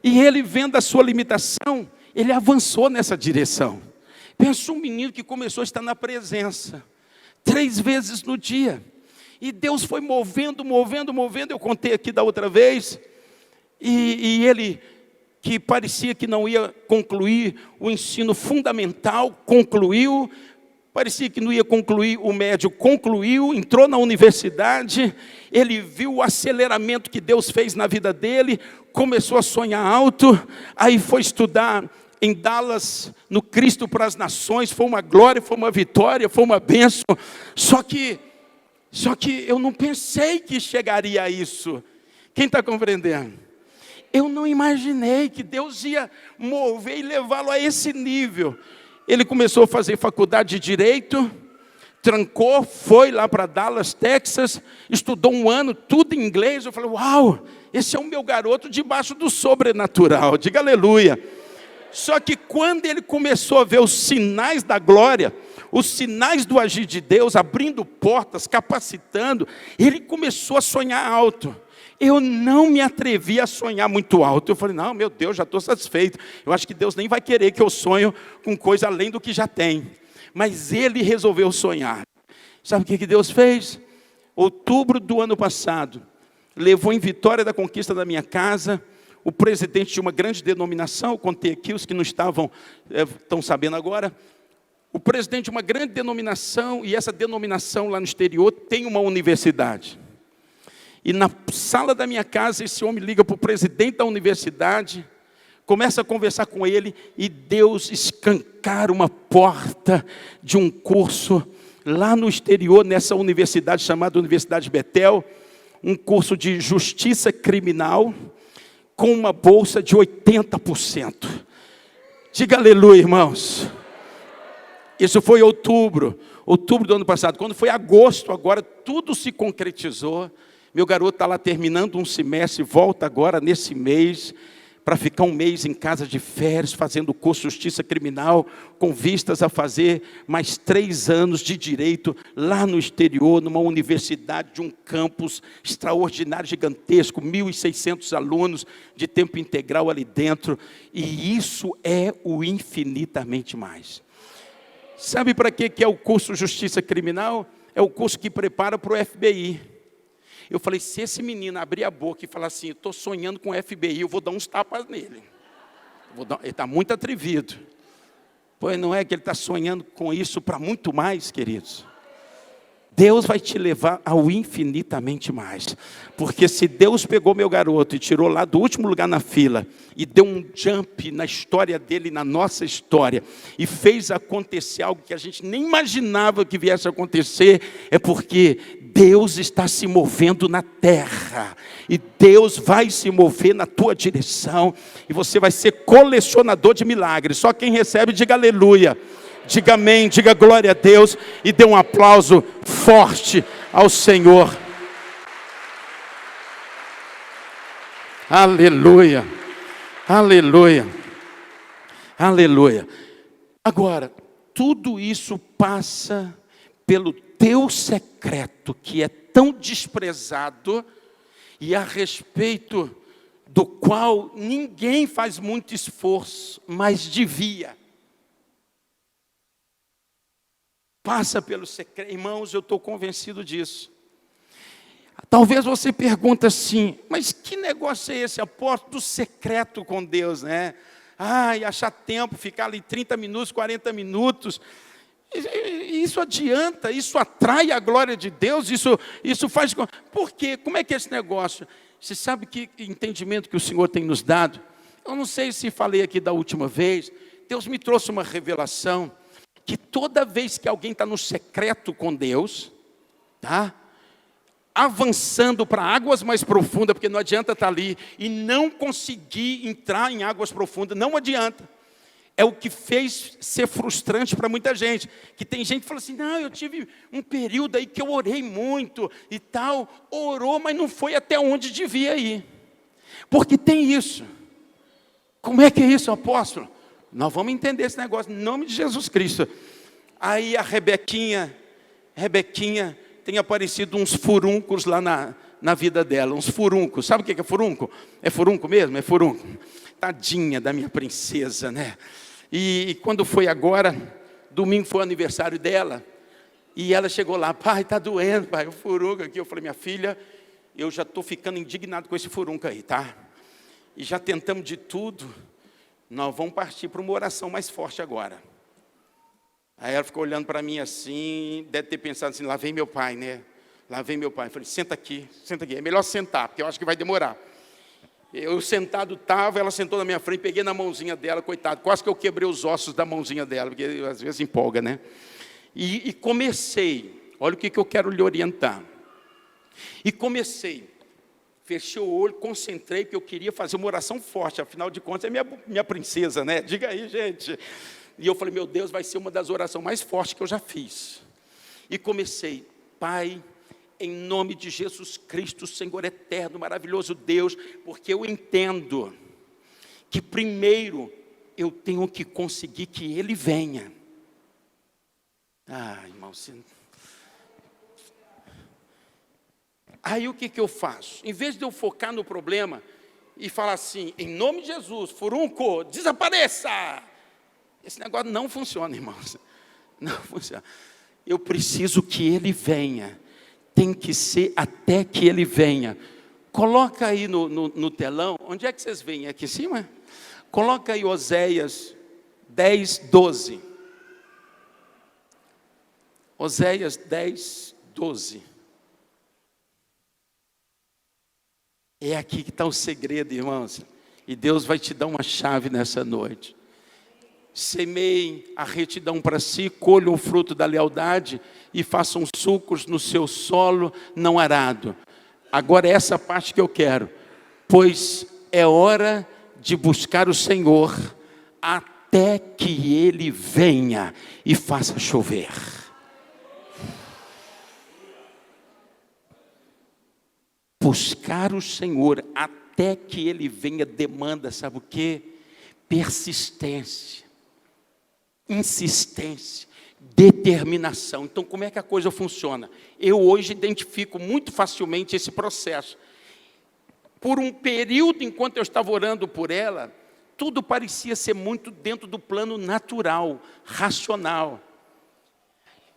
E ele, vendo a sua limitação, ele avançou nessa direção. Pensa um menino que começou a estar na presença 3 vezes no dia. E Deus foi movendo. Eu contei aqui da outra vez. E ele, que parecia que não ia concluir o ensino fundamental, concluiu. Parecia que não ia concluir o médio, concluiu, entrou na universidade. Ele viu o aceleramento que Deus fez na vida dele, começou a sonhar alto, aí foi estudar em Dallas, no Cristo para as Nações. Foi uma glória, foi uma vitória, foi uma bênção. Só que eu não pensei que chegaria a isso. Quem está compreendendo? Eu não imaginei que Deus ia mover e levá-lo a esse nível. Ele começou a fazer faculdade de Direito, trancou, foi lá para Dallas, Texas, estudou 1 ano, tudo em inglês. Eu falei, uau, esse é o meu garoto debaixo do sobrenatural, diga aleluia. Só que quando ele começou a ver os sinais da glória, os sinais do agir de Deus, abrindo portas, capacitando, ele começou a sonhar alto. Eu não me atrevi a sonhar muito alto. Eu falei, não, meu Deus, já estou satisfeito. Eu acho que Deus nem vai querer que eu sonhe com coisa além do que já tem. Mas ele resolveu sonhar. Sabe o que Deus fez? Outubro do ano passado, levou em Vitória da Conquista da minha casa, o presidente de uma grande denominação, eu contei aqui, os que não estavam, estão sabendo agora. O presidente de uma grande denominação, e essa denominação lá no exterior tem uma universidade. E na sala da minha casa, esse homem liga para o presidente da universidade, começa a conversar com ele, e Deus escancara uma porta de um curso lá no exterior, nessa universidade chamada Universidade Betel, um curso de justiça criminal, com uma bolsa de 80%. Diga aleluia, irmãos. Isso foi outubro do ano passado. Quando foi agosto, agora tudo se concretizou. Meu garoto está lá terminando um semestre, volta agora nesse mês, para ficar 1 mês em casa de férias, fazendo o curso de Justiça Criminal, com vistas a fazer mais 3 anos de Direito, lá no exterior, numa universidade de um campus extraordinário, gigantesco, 1.600 alunos de tempo integral ali dentro, e isso é o infinitamente mais. Sabe para que é o curso de Justiça Criminal? É o curso que prepara para o FBI. Eu falei, se esse menino abrir a boca e falar assim, estou sonhando com o FBI, eu vou dar uns tapas nele. Ele está muito atrevido. Pois não é que ele está sonhando com isso para muito mais, queridos. Deus vai te levar ao infinitamente mais. Porque se Deus pegou meu garoto e tirou lá do último lugar na fila, e deu um jump na história dele, na nossa história, e fez acontecer algo que a gente nem imaginava que viesse a acontecer, é porque Deus está se movendo na terra, e Deus vai se mover na tua direção, e você vai ser colecionador de milagres. Só quem recebe, diga aleluia. Diga amém, diga glória a Deus e dê um aplauso forte ao Senhor. Aleluia, aleluia, aleluia. Agora, tudo isso passa pelo teu secreto, que é tão desprezado e a respeito do qual ninguém faz muito esforço, mas devia. Passa pelo secreto. Irmãos, eu estou convencido disso. Talvez você pergunte assim, mas que negócio é esse, apóstolo, do secreto com Deus, né? Ai, achar tempo, ficar ali 30 minutos, 40 minutos. Isso adianta, isso atrai a glória de Deus, isso faz... Por quê? Como é que é esse negócio? Você sabe que entendimento que o Senhor tem nos dado? Eu não sei se falei aqui da última vez, Deus me trouxe uma revelação, que toda vez que alguém está no secreto com Deus, tá? Avançando para águas mais profundas, porque não adianta estar ali e não conseguir entrar em águas profundas, não adianta. É o que fez ser frustrante para muita gente, que tem gente que fala assim, não, eu tive um período aí que eu orei muito e tal, orou, mas não foi até onde devia ir, porque tem isso. Como é que é isso, apóstolo? Nós vamos entender esse negócio, em nome de Jesus Cristo. Aí a Rebequinha tem aparecido uns furuncos lá na vida dela, uns furuncos. Sabe o que é furunco? É furunco mesmo? É furunco. Tadinha da minha princesa, né? E quando foi agora, domingo foi o aniversário dela, e ela chegou lá, pai, está doendo, pai, o furunco aqui. Eu falei, minha filha, eu já estou ficando indignado com esse furunco aí, tá? E já tentamos de tudo. Nós vamos partir para uma oração mais forte agora. Aí ela ficou olhando para mim assim, deve ter pensado assim, lá vem meu pai, né? Lá vem meu pai. Eu falei, senta aqui. É melhor sentar, porque eu acho que vai demorar. Eu sentado estava, ela sentou na minha frente, peguei na mãozinha dela, coitado, quase que eu quebrei os ossos da mãozinha dela, porque às vezes empolga, né? E comecei, olha o que eu quero lhe orientar. E comecei. Fechei o olho, concentrei, porque eu queria fazer uma oração forte, afinal de contas é minha princesa, né? Diga aí, gente. E eu falei, meu Deus, vai ser uma das orações mais fortes que eu já fiz. E comecei, Pai, em nome de Jesus Cristo, Senhor eterno, maravilhoso Deus, porque eu entendo que primeiro eu tenho que conseguir que Ele venha. Ah, irmão, você... Aí o que eu faço? Em vez de eu focar no problema e falar assim, em nome de Jesus, furunco, desapareça. Esse negócio não funciona, irmãos. Não funciona. Eu preciso que Ele venha. Tem que ser até que Ele venha. Coloca aí no telão, onde é que vocês veem? Aqui em cima? Coloca aí Oséias 10, 12. Oséias 10, 12. É aqui que está o segredo, irmãos. E Deus vai te dar uma chave nessa noite. Semeiem a retidão para si, colham o fruto da lealdade e façam sucos no seu solo não arado. Agora é essa parte que eu quero. Pois é hora de buscar o Senhor até que Ele venha e faça chover. Buscar o Senhor até que Ele venha demanda, sabe o quê? Persistência, insistência, determinação. Então, como é que a coisa funciona? Eu hoje identifico muito facilmente esse processo. Por um período, enquanto eu estava orando por ela, tudo parecia ser muito dentro do plano natural, racional.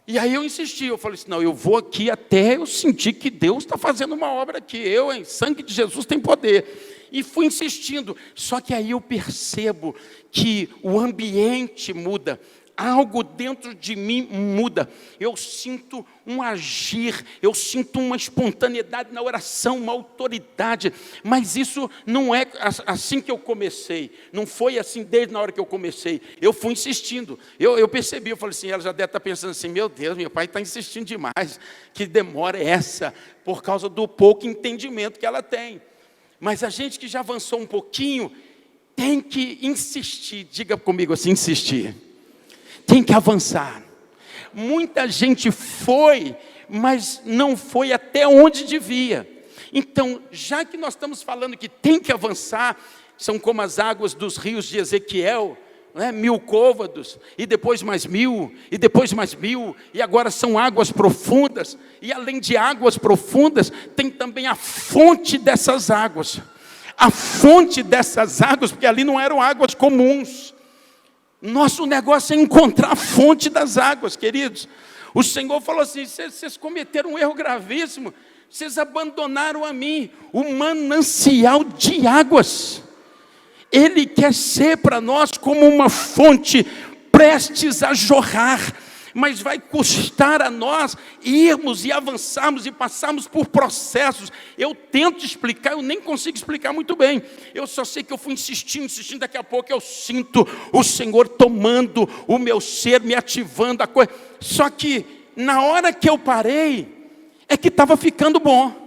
E aí eu insisti, eu falei assim, não, eu vou aqui até eu sentir que Deus está fazendo uma obra aqui. Sangue de Jesus tem poder. E fui insistindo, só que aí eu percebo que o ambiente muda, algo dentro de mim muda. Eu sinto um agir, eu sinto uma espontaneidade na oração, uma autoridade. Mas isso não é assim que eu comecei. Não foi assim desde na hora que eu comecei. Eu fui insistindo. Eu percebi, eu falei assim, ela já deve estar pensando assim, meu Deus, meu pai está insistindo demais. Que demora é essa? Por causa do pouco entendimento que ela tem. Mas a gente que já avançou um pouquinho, tem que insistir. Diga comigo assim, insistir. Tem que avançar. Muita gente foi, mas não foi até onde devia. Então, já que nós estamos falando que tem que avançar, são como as águas dos rios de Ezequiel, né? 1000 côvados, e depois mais 1000, e depois mais 1000, e agora são águas profundas, e além de águas profundas, tem também a fonte dessas águas. A fonte dessas águas, porque ali não eram águas comuns. Nosso negócio é encontrar a fonte das águas, queridos. O Senhor falou assim, vocês cometeram um erro gravíssimo, vocês abandonaram a mim, o manancial de águas. Ele quer ser para nós como uma fonte prestes a jorrar, mas vai custar a nós irmos e avançarmos e passarmos por processos. Eu tento explicar, eu nem consigo explicar muito bem. Eu só sei que eu fui insistindo, daqui a pouco eu sinto o Senhor tomando o meu ser, me ativando a coisa. Só que na hora que eu parei, é que estava ficando bom.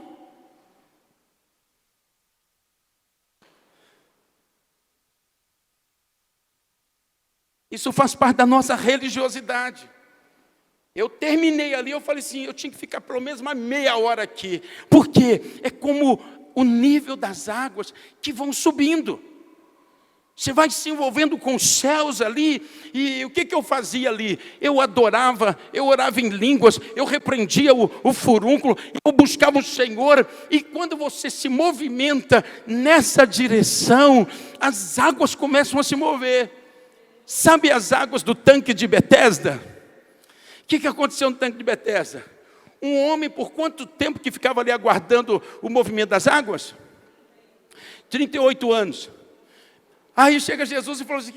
Isso faz parte da nossa religiosidade. Eu terminei ali, eu falei assim, eu tinha que ficar pelo menos uma meia hora aqui. Por quê? É como o nível das águas que vão subindo. Você vai se envolvendo com os céus ali. E o que eu fazia ali? Eu adorava, eu orava em línguas, eu repreendia o furúnculo, eu buscava o Senhor. E quando você se movimenta nessa direção, as águas começam a se mover. Sabe as águas do tanque de Betesda? O que aconteceu no tanque de Betesda? Um homem, por quanto tempo que ficava ali aguardando o movimento das águas? 38 anos. Aí chega Jesus e falou assim,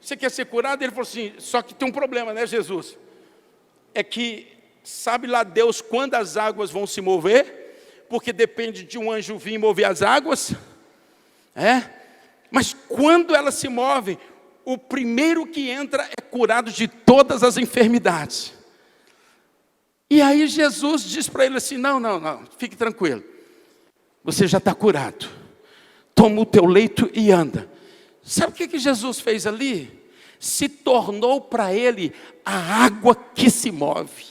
você quer ser curado? Ele falou assim, só que tem um problema, né, Jesus? É que, sabe lá Deus quando as águas vão se mover? Porque depende de um anjo vir mover as águas. Mas quando elas se movem, o primeiro que entra é curado de todas as enfermidades. E aí Jesus diz para ele assim, não, fique tranquilo. Você já está curado. Toma o teu leito e anda. Sabe o que Jesus fez ali? Se tornou para ele a água que se move.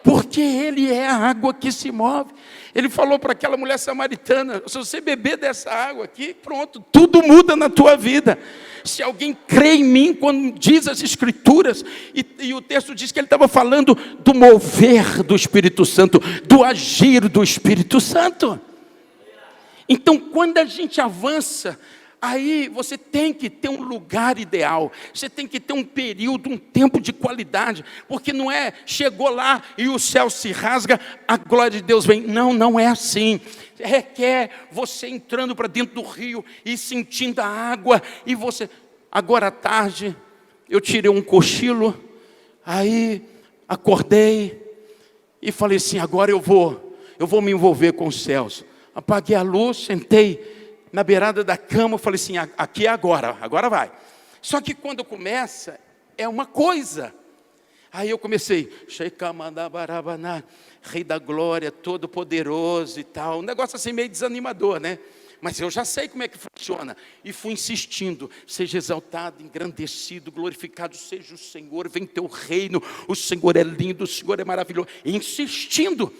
Porque ele é a água que se move. Ele falou para aquela mulher samaritana, se você beber dessa água aqui, pronto, tudo muda na tua vida. Se alguém crê em mim, quando diz as Escrituras, e o texto diz que ele estava falando do mover do Espírito Santo, do agir do Espírito Santo. Então, quando a gente avança, aí você tem que ter um lugar ideal, você tem que ter um período, um tempo de qualidade, porque não é, chegou lá e o céu se rasga, a glória de Deus vem. Não é assim. Requer você entrando para dentro do rio e sentindo a água, e você, agora à tarde, eu tirei um cochilo, aí acordei, e falei assim, agora eu vou me envolver com os céus. Apaguei a luz, sentei na beirada da cama, falei assim, aqui é agora vai. Só que quando começa, é uma coisa. Aí eu comecei, Rei da glória, todo poderoso e tal. Um negócio assim meio desanimador, né? Mas eu já sei como é que funciona. E fui insistindo, seja exaltado, engrandecido, glorificado seja o Senhor, vem teu reino, o Senhor é lindo, o Senhor é maravilhoso. Insistindo,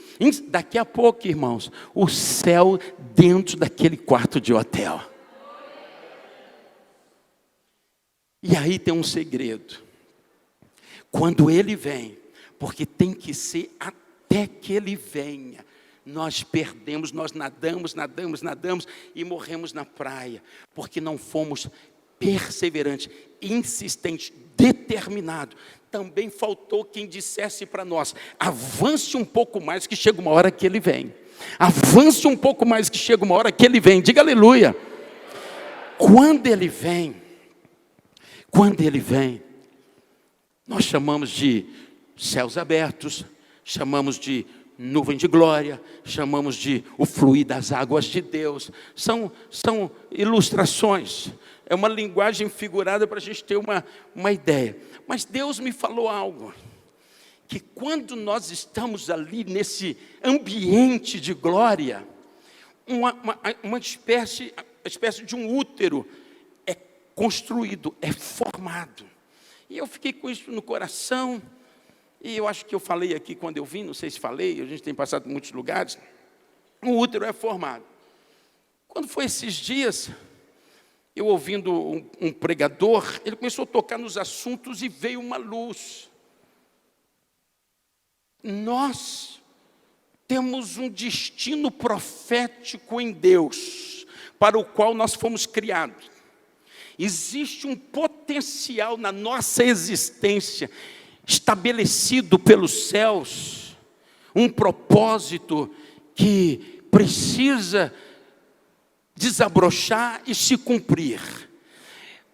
daqui a pouco, irmãos, o céu dentro daquele quarto de hotel. E aí tem um segredo. Quando ele vem, porque tem que ser até que ele venha, nós perdemos, nós nadamos e morremos na praia, porque não fomos perseverantes, insistentes, determinados. Também faltou quem dissesse para nós, avance um pouco mais que chega uma hora que ele vem. Avance um pouco mais que chega uma hora que ele vem, diga aleluia. Quando ele vem, Quando Ele vem, nós chamamos de céus abertos, chamamos de nuvem de glória, chamamos de o fluir das águas de Deus. São ilustrações, é uma linguagem figurada para a gente ter uma ideia. Mas Deus me falou algo, que quando nós estamos ali nesse ambiente de glória, uma espécie de um útero é construído, é formado. E eu fiquei com isso no coração, e eu acho que eu falei aqui quando eu vim, não sei se falei, a gente tem passado por muitos lugares, o útero é formado. Quando foi esses dias, eu ouvindo um pregador, ele começou a tocar nos assuntos e veio uma luz. Nós temos um destino profético em Deus, para o qual nós fomos criados. Existe um potencial na nossa existência, estabelecido pelos céus, um propósito que precisa desabrochar e se cumprir.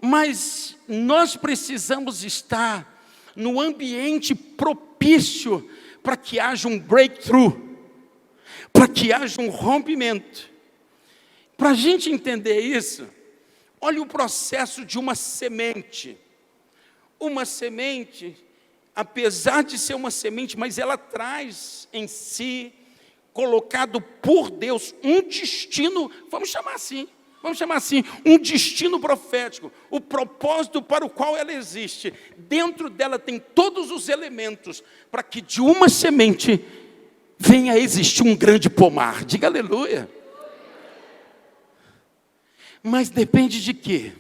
Mas nós precisamos estar no ambiente propício para que haja um breakthrough, para que haja um rompimento. Para a gente entender isso, olha o processo de uma semente. Uma semente, apesar de ser uma semente, mas ela traz em si, colocado por Deus, um destino, vamos chamar assim, um destino profético, o propósito para o qual ela existe. Dentro dela tem todos os elementos para que de uma semente venha a existir um grande pomar. Diga aleluia. Mas depende de quê?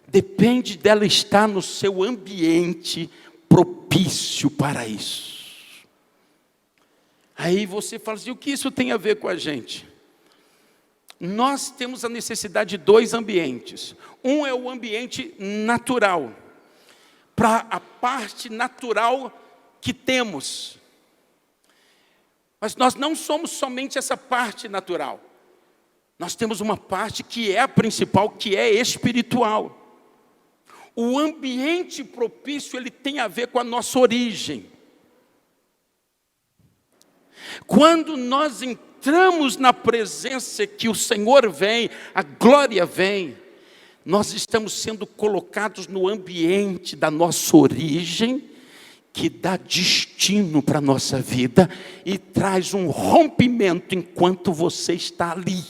Depende dela estar no seu ambiente propício para isso. Aí você fala assim, o que isso tem a ver com a gente? Nós temos a necessidade de dois ambientes. Um é o ambiente natural, para a parte natural que temos. Mas nós não somos somente essa parte natural. Nós temos uma parte que é a principal, que é espiritual. O ambiente propício, ele tem a ver com a nossa origem. Quando nós entramos na presença que o Senhor vem, a glória vem, nós estamos sendo colocados no ambiente da nossa origem, que dá destino para a nossa vida e traz um rompimento enquanto você está ali.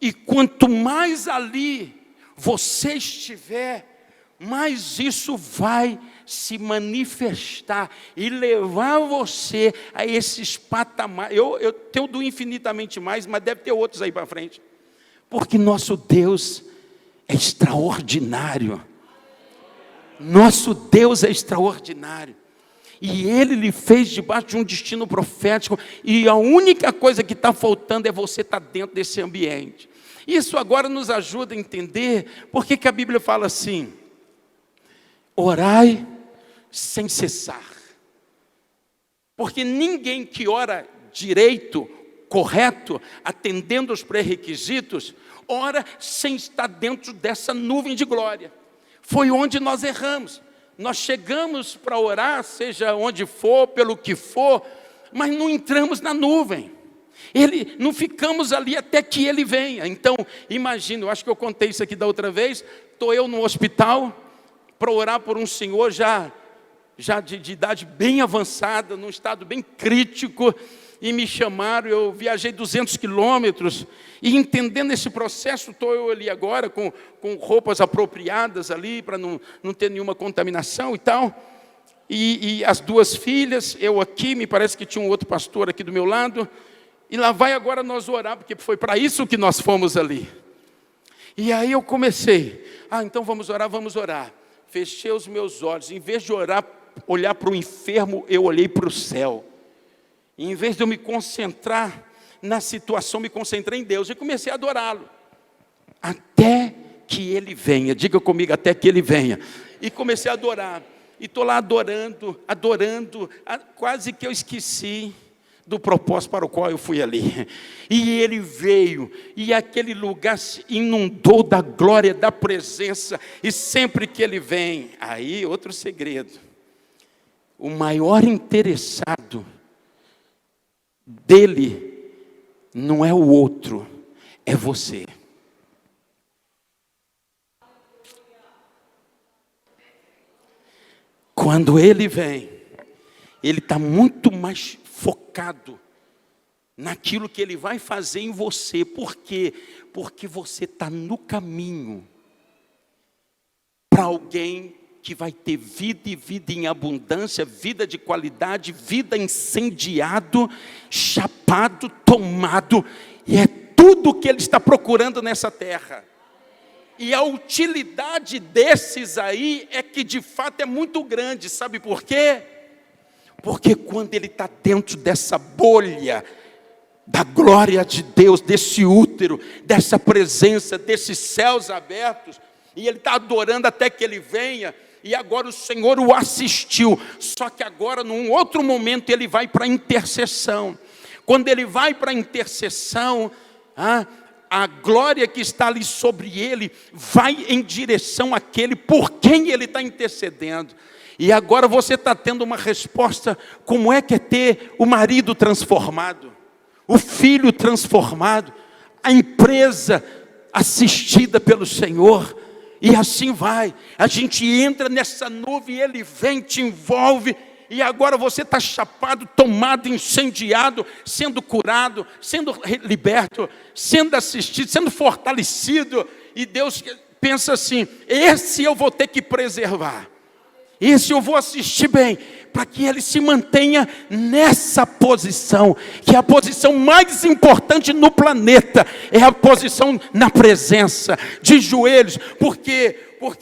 E quanto mais ali você estiver, mais isso vai se manifestar e levar você a esses patamares. Eu tenho do infinitamente mais, mas deve ter outros aí para frente. Porque nosso Deus é extraordinário. Nosso Deus é extraordinário. E Ele lhe fez debaixo de um destino profético. E a única coisa que está faltando é você estar dentro desse ambiente. Isso agora nos ajuda a entender por que a Bíblia fala assim: orai sem cessar. Porque ninguém que ora direito, correto, atendendo os pré-requisitos, ora sem estar dentro dessa nuvem de glória. Foi onde nós erramos. Nós chegamos para orar, seja onde for, pelo que for, mas não entramos na nuvem. Não ficamos ali até que Ele venha. Então, imagina, eu acho que eu contei isso aqui da outra vez, estou eu no hospital para orar por um senhor já de idade bem avançada, num estado bem crítico, e me chamaram, eu viajei 200 quilômetros, e entendendo esse processo, estou eu ali agora, com roupas apropriadas ali, para não ter nenhuma contaminação e tal, e as duas filhas, eu aqui, me parece que tinha um outro pastor aqui do meu lado, e lá vai agora nós orar, porque foi para isso que nós fomos ali. E aí eu comecei, então vamos orar. Fechei os meus olhos, em vez de olhar para o enfermo, eu olhei para o céu. E em vez de eu me concentrar na situação, me concentrei em Deus e comecei a adorá-lo. Até que Ele venha, diga comigo, até que Ele venha. E comecei a adorar, e estou lá adorando, quase que eu esqueci do propósito para o qual eu fui ali. E ele veio, e aquele lugar se inundou da glória, da presença, e sempre que ele vem, aí outro segredo, o maior interessado dele não é o outro, é você. Quando ele vem, ele está muito mais focado naquilo que ele vai fazer em você. Por quê? Porque você está no caminho para alguém que vai ter vida e vida em abundância, vida de qualidade, vida incendiado, chapado, tomado, e é tudo o que ele está procurando nessa terra. E a utilidade desses aí é que de fato é muito grande, sabe por quê? Porque quando ele está dentro dessa bolha da glória de Deus, desse útero, dessa presença, desses céus abertos, e ele está adorando até que ele venha, e agora o Senhor o assistiu, só que agora num outro momento ele vai para a intercessão. Quando ele vai para a intercessão, a glória que está ali sobre ele vai em direção àquele por quem ele está intercedendo. E agora você está tendo uma resposta, como é que é ter o marido transformado, o filho transformado, a empresa assistida pelo Senhor, e assim vai. A gente entra nessa nuvem, ele vem, te envolve, e agora você está chapado, tomado, incendiado, sendo curado, sendo liberto, sendo assistido, sendo fortalecido, e Deus pensa assim, esse eu vou ter que preservar. Esse eu vou assistir bem, para que ele se mantenha nessa posição, que é a posição mais importante no planeta, é a posição na presença, de joelhos, porque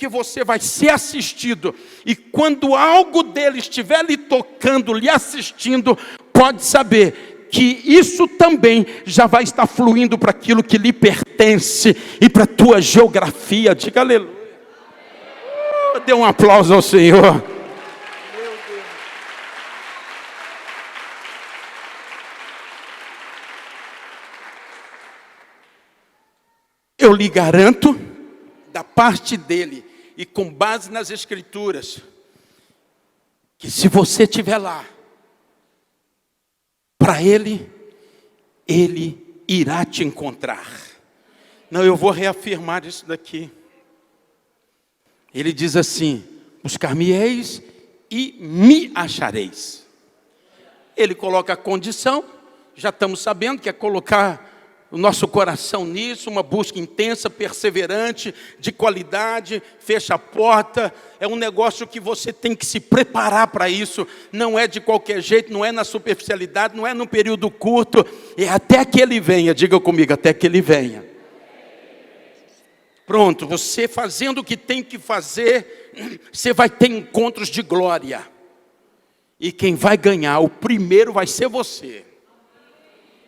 você vai ser assistido, e quando algo dele estiver lhe tocando, lhe assistindo, pode saber que isso também já vai estar fluindo para aquilo que lhe pertence, e para a tua geografia. Diga aleluia. Dê um aplauso ao Senhor. Meu Deus. Eu lhe garanto, da parte dele, e com base nas Escrituras, que se você estiver lá, para ele irá te encontrar. Não, eu vou reafirmar isso daqui. Ele diz assim, buscar-me-eis e me achareis. Ele coloca a condição, já estamos sabendo que é colocar o nosso coração nisso, uma busca intensa, perseverante, de qualidade, fecha a porta, é um negócio que você tem que se preparar para isso, não é de qualquer jeito, não é na superficialidade, não é num período curto, é até que ele venha, diga comigo, até que ele venha. Pronto, você fazendo o que tem que fazer, você vai ter encontros de glória. E quem vai ganhar, o primeiro vai ser você.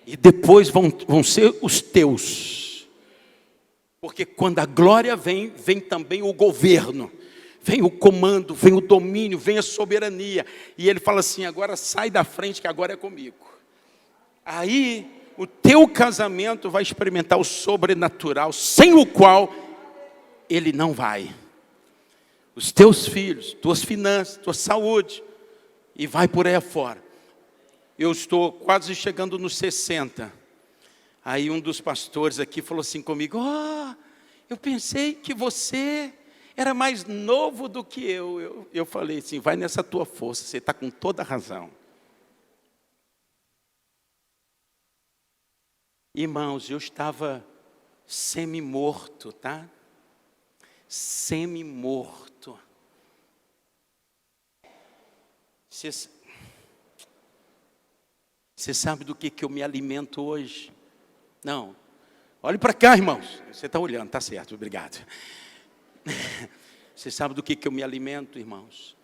E depois vão ser os teus. Porque quando a glória vem, vem também o governo. Vem o comando, vem o domínio, vem a soberania. E ele fala assim, agora sai da frente que agora é comigo. Aí o teu casamento vai experimentar o sobrenatural, sem o qual ele não vai. Os teus filhos, tuas finanças, tua saúde, e vai por aí afora. Eu estou quase chegando nos 60. Aí um dos pastores aqui falou assim comigo, eu pensei que você era mais novo do que eu. Eu falei assim, vai nessa tua força, você está com toda a razão. Irmãos, eu estava semi-morto, tá? Semi-morto. Você sabe do que eu me alimento hoje? Não. Olhe para cá, irmãos. Você está olhando, está certo, obrigado. Você sabe do que eu me alimento, irmãos?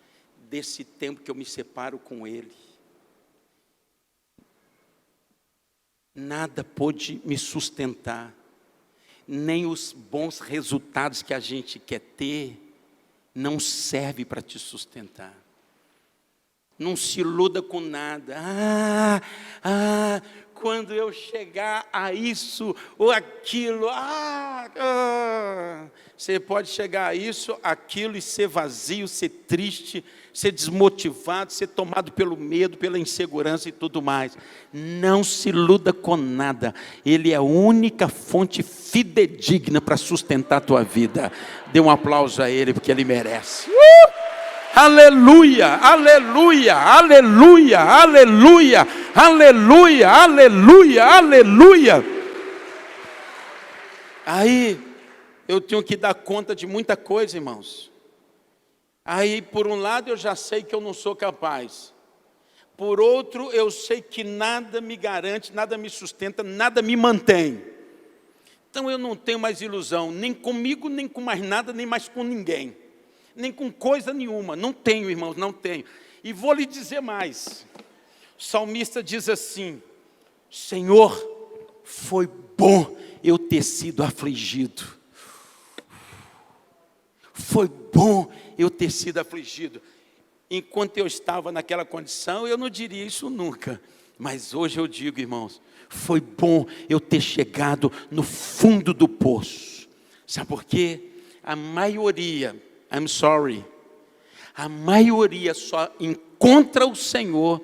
Desse tempo que eu me separo com Ele. Nada pôde me sustentar. Nem os bons resultados que a gente quer ter, não serve para te sustentar. Não se iluda com nada. Quando eu chegar a isso ou aquilo, você pode chegar a isso, aquilo e ser vazio, ser triste, ser desmotivado, ser tomado pelo medo, pela insegurança e tudo mais. Não se iluda com nada. Ele é a única fonte fidedigna para sustentar a tua vida. Dê um aplauso a Ele, porque Ele merece. Aleluia, aleluia, aleluia, aleluia, aleluia, aleluia, aleluia. Aí, eu tenho que dar conta de muita coisa, irmãos. Aí, por um lado, eu já sei que eu não sou capaz. Por outro, eu sei que nada me garante, nada me sustenta, nada me mantém. Então, eu não tenho mais ilusão, nem comigo, nem com mais nada, nem mais com ninguém. Nem com coisa nenhuma. Não tenho, irmãos, não tenho. E vou lhe dizer mais. O salmista diz assim: Senhor, foi bom eu ter sido afligido. Foi bom eu ter sido afligido. Enquanto eu estava naquela condição, eu não diria isso nunca. Mas hoje eu digo, irmãos, foi bom eu ter chegado no fundo do poço. Sabe por quê? A maioria, a maioria só encontra o Senhor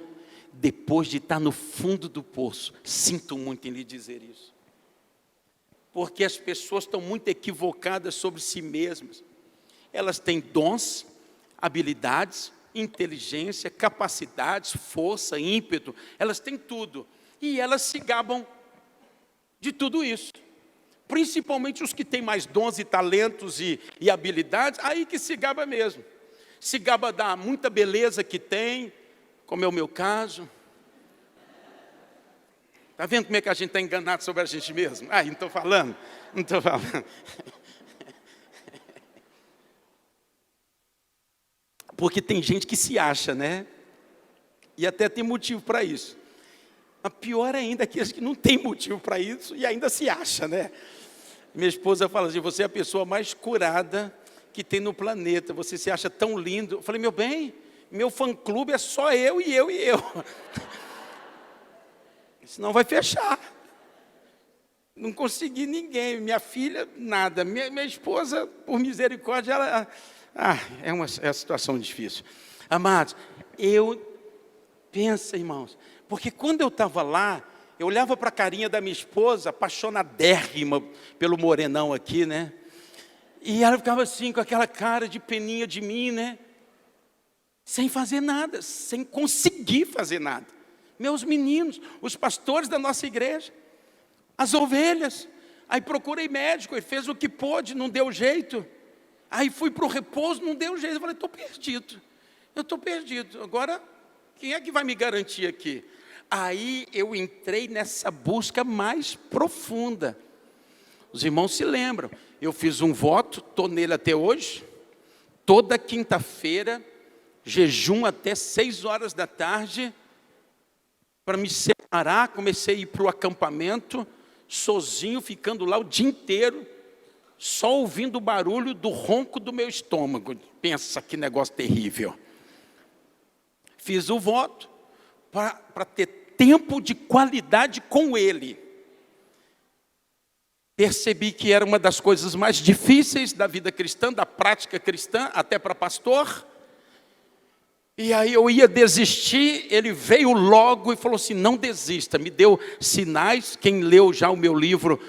depois de estar no fundo do poço. Sinto muito em lhe dizer isso. Porque as pessoas estão muito equivocadas sobre si mesmas. Elas têm dons, habilidades, inteligência, capacidades, força, ímpeto. Elas têm tudo. E elas se gabam de tudo isso. Principalmente os que têm mais dons e talentos e habilidades, aí que se gaba mesmo. Se gaba da muita beleza que tem, como é o meu caso. Está vendo como é que a gente está enganado sobre a gente mesmo? Não estou falando, não estou falando. Porque tem gente que se acha, né? E até tem motivo para isso. Mas pior ainda, aqueles que não tem motivo para isso e ainda se acha, né? Minha esposa fala assim: você é a pessoa mais curada que tem no planeta. Você se acha tão lindo. Eu falei: meu bem, meu fã-clube é só eu e eu e eu. Senão vai fechar. Não consegui ninguém. Minha filha, nada. Minha esposa, por misericórdia, ela... é uma situação difícil. Amados, pensa, irmãos, porque quando eu estava lá, eu olhava para a carinha da minha esposa, apaixonadérrima pelo morenão aqui, né? E ela ficava assim, com aquela cara de peninha de mim, né? Sem fazer nada, sem conseguir fazer nada. Meus meninos, os pastores da nossa igreja, as ovelhas. Aí procurei médico, ele fez o que pôde, não deu jeito. Aí fui para o repouso, não deu jeito. Eu falei: eu estou perdido. Agora, quem é que vai me garantir aqui? Aí eu entrei nessa busca mais profunda. Os irmãos se lembram, eu fiz um voto, estou nele até hoje. Toda quinta-feira, jejum até 6 horas da tarde, para me separar. Comecei a ir para o acampamento, sozinho, ficando lá o dia inteiro, só ouvindo o barulho do ronco do meu estômago. Pensa que negócio terrível. Fiz o voto para ter tempo de qualidade com Ele. Percebi que era uma das coisas mais difíceis da vida cristã, da prática cristã, até para pastor. E aí eu ia desistir, ele veio logo e falou assim: não desista. Me deu sinais. Quem leu já o meu livro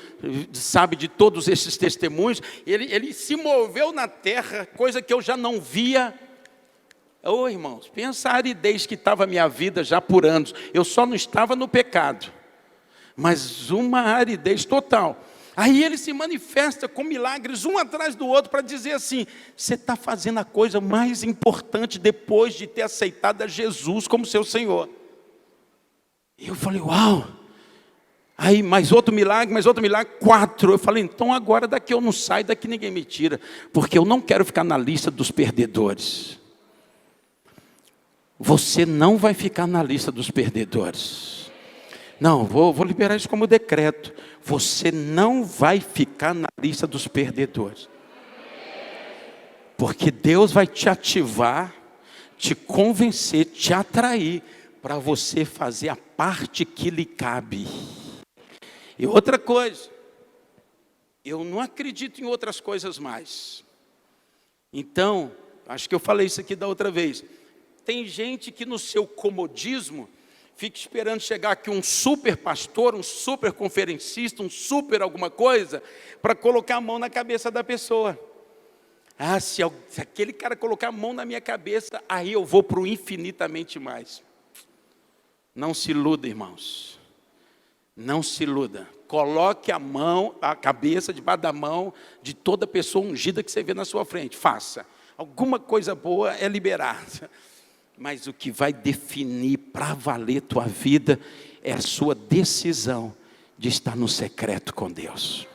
sabe de todos esses testemunhos. Ele se moveu na terra, coisa que eu já não via. Irmãos, pensa a aridez que estava a minha vida já por anos. Eu só não estava no pecado, mas uma aridez total. Aí ele se manifesta com milagres, um atrás do outro, para dizer assim: você está fazendo a coisa mais importante depois de ter aceitado a Jesus como seu Senhor. E eu falei: uau! Aí mais outro milagre, 4. Eu falei: então agora daqui eu não saio, daqui ninguém me tira, porque eu não quero ficar na lista dos perdedores. Você não vai ficar na lista dos perdedores. Não, vou liberar isso como decreto. Você não vai ficar na lista dos perdedores. Porque Deus vai te ativar, te convencer, te atrair, para você fazer a parte que lhe cabe. E outra coisa, eu não acredito em outras coisas mais. Então, acho que eu falei isso aqui da outra vez. Tem gente que no seu comodismo fica esperando chegar aqui um super pastor, um super conferencista, um super alguma coisa, para colocar a mão na cabeça da pessoa. Ah, se aquele cara colocar a mão na minha cabeça, aí eu vou para o infinitamente mais. Não se iluda, irmãos. Não se iluda. Coloque a mão, a cabeça debaixo da mão de toda pessoa ungida que você vê na sua frente. Faça. Alguma coisa boa é liberada. Mas o que vai definir para valer tua vida é a sua decisão de estar no secreto com Deus.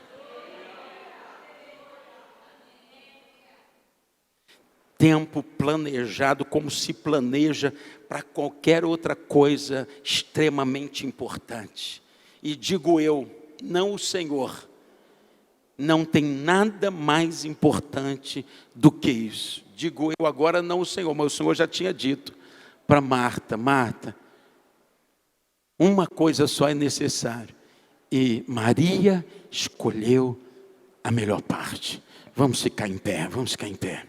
Tempo planejado como se planeja para qualquer outra coisa extremamente importante. E digo eu, não o Senhor, não tem nada mais importante do que isso. Digo eu agora, não o Senhor, mas o Senhor já tinha dito para Marta: Marta, uma coisa só é necessária, e Maria escolheu a melhor parte. Vamos ficar em pé, vamos ficar em pé.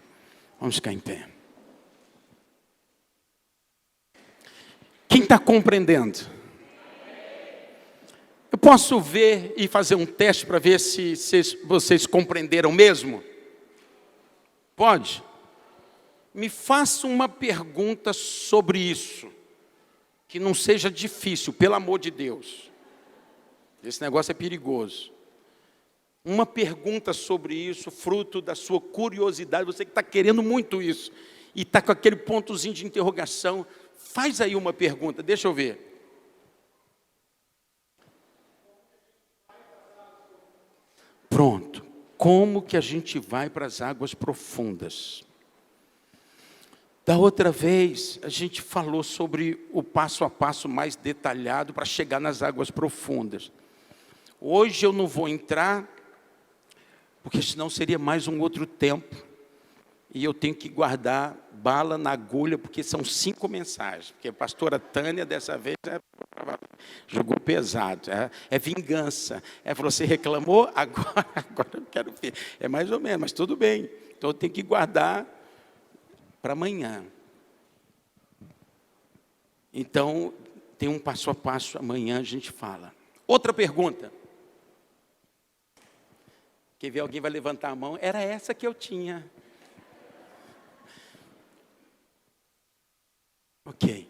Vamos ficar em pé. Quem está compreendendo? Eu posso ver e fazer um teste para ver se vocês compreenderam mesmo? Pode? Me faça uma pergunta sobre isso, que não seja difícil, pelo amor de Deus. Esse negócio é perigoso. Uma pergunta sobre isso, fruto da sua curiosidade, você que está querendo muito isso, e está com aquele pontozinho de interrogação, faz aí uma pergunta, deixa eu ver. Pronto. Como que a gente vai para as águas profundas? Da outra vez, a gente falou sobre o passo a passo mais detalhado para chegar nas águas profundas. Hoje eu não vou entrar, porque senão seria mais um outro tempo, e eu tenho que guardar bala na agulha, porque são 5 mensagens, porque a pastora Tânia, dessa vez, jogou pesado, é vingança, você reclamou, agora eu quero ver, é mais ou menos, mas tudo bem, então eu tenho que guardar para amanhã. Então, tem um passo a passo, amanhã a gente fala. Outra pergunta. Quer ver, alguém vai levantar a mão? Era essa que eu tinha. Ok.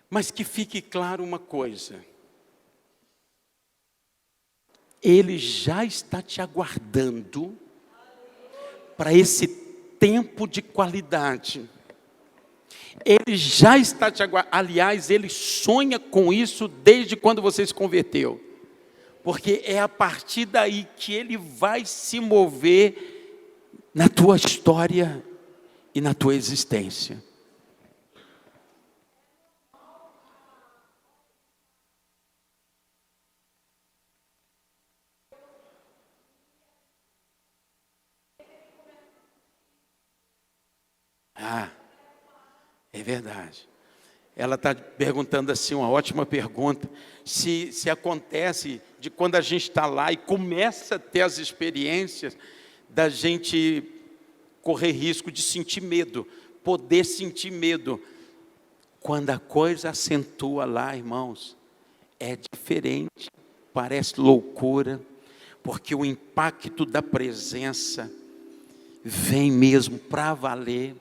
Mas que fique claro uma coisa. Ele já está te aguardando para esse tempo de qualidade. Ele já está te aguardando. Aliás, ele sonha com isso desde quando você se converteu. Porque é a partir daí que ele vai se mover na tua história e na tua existência. É verdade. Ela está perguntando assim, uma ótima pergunta, se acontece de quando a gente está lá e começa a ter as experiências, da gente correr risco de sentir medo, poder sentir medo. Quando a coisa acentua lá, irmãos, é diferente, parece loucura, porque o impacto da presença vem mesmo para valer.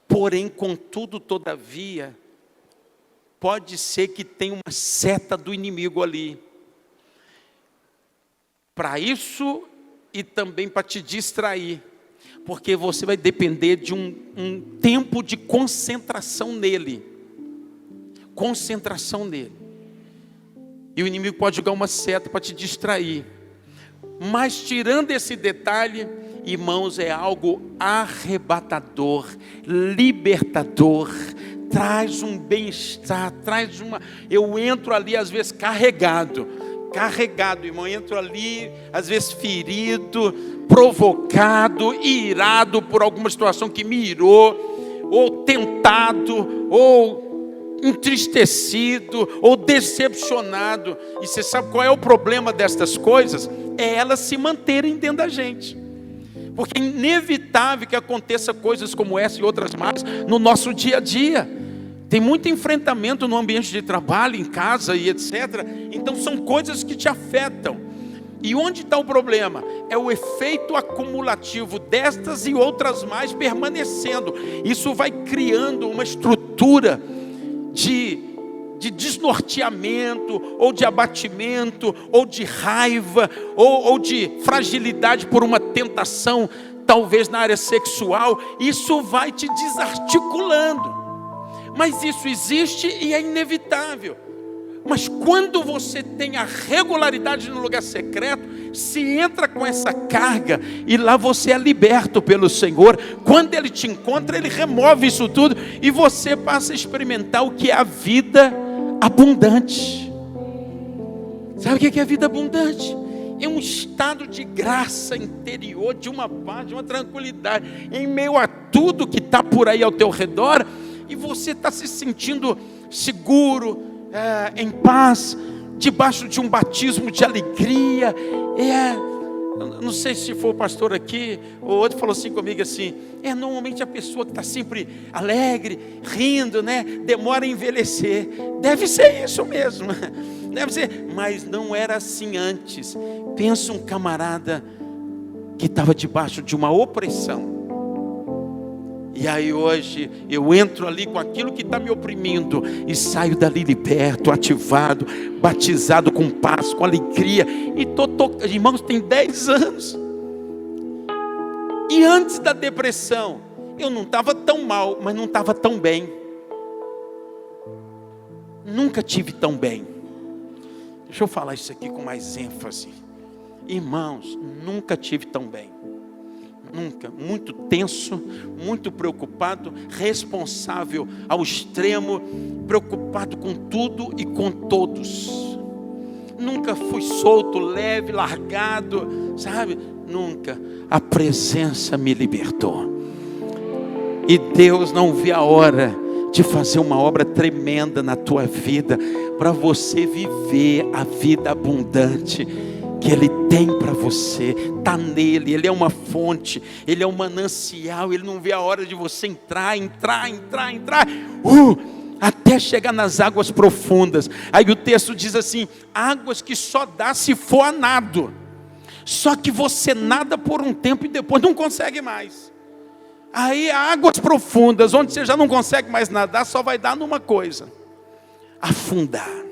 Porém, contudo, todavia, pode ser que tenha uma seta do inimigo ali. Para isso e também para te distrair. Porque você vai depender de um tempo de concentração nele. Concentração nele. E o inimigo pode jogar uma seta para te distrair. Mas tirando esse detalhe, irmãos, é algo arrebatador, libertador, traz um bem-estar, traz uma... Eu entro ali às vezes carregado, irmão, entro ali às vezes ferido, provocado, irado por alguma situação que me irou. ou tentado, ou entristecido, ou decepcionado. E você sabe qual é o problema destas coisas? É elas se manterem dentro da gente. Porque é inevitável que aconteça coisas como essa e outras mais no nosso dia a dia. Tem muito enfrentamento no ambiente de trabalho, em casa e etc. Então são coisas que te afetam. E onde está o problema? É o efeito acumulativo destas e outras mais permanecendo. Isso vai criando uma estrutura de desnorteamento, ou de abatimento, ou de raiva, ou de fragilidade por uma tentação, talvez na área sexual. Isso vai te desarticulando. Mas isso existe e é inevitável. Mas quando você tem a regularidade no lugar secreto, se entra com essa carga, e lá você é liberto pelo Senhor. Quando Ele te encontra, Ele remove isso tudo, e você passa a experimentar o que é a vida abundante. Sabe o que é a vida abundante? É um estado de graça interior, de uma paz, de uma tranquilidade, em meio a tudo que está por aí ao teu redor, e você está se sentindo seguro, em paz, debaixo de um batismo de alegria. Não sei se for o pastor aqui, ou outro falou assim comigo assim, normalmente a pessoa que está sempre alegre, rindo, né, demora a envelhecer. Deve ser isso mesmo, deve ser, mas não era assim antes. Pensa um camarada que estava debaixo de uma opressão, e aí hoje eu entro ali com aquilo que está me oprimindo e saio dali liberto, ativado, batizado com paz, com alegria. E irmãos, tem 10 anos. E antes da depressão, eu não estava tão mal, mas não estava tão bem. Nunca tive tão bem. Deixa eu falar isso aqui com mais ênfase. Irmãos, nunca tive tão bem. Nunca, muito tenso, muito preocupado, responsável ao extremo, preocupado com tudo e com todos. Nunca fui solto, leve, largado, sabe? Nunca. A presença me libertou. E Deus não vê a hora de fazer uma obra tremenda na tua vida, para você viver a vida abundante que Ele tem para você. Está nele, Ele é uma fonte, Ele é um manancial. Ele não vê a hora de você entrar, até chegar nas águas profundas. Aí o texto diz assim, águas que só dá se for a nado. Só que você nada por um tempo e depois não consegue mais. Aí águas profundas, onde você já não consegue mais nadar, só vai dar numa coisa: afundar.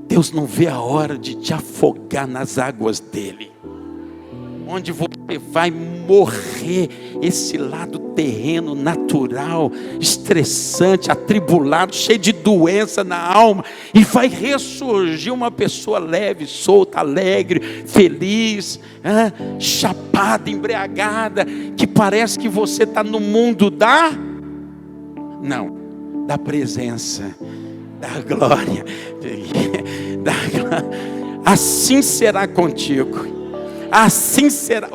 Deus não vê a hora de te afogar nas águas dele, onde você vai morrer esse lado terreno, natural, estressante, atribulado, cheio de doença na alma, e vai ressurgir uma pessoa leve, solta, alegre, feliz, chapada, embriagada, que parece que você está no mundo da presença, da glória. Assim será contigo. Assim será.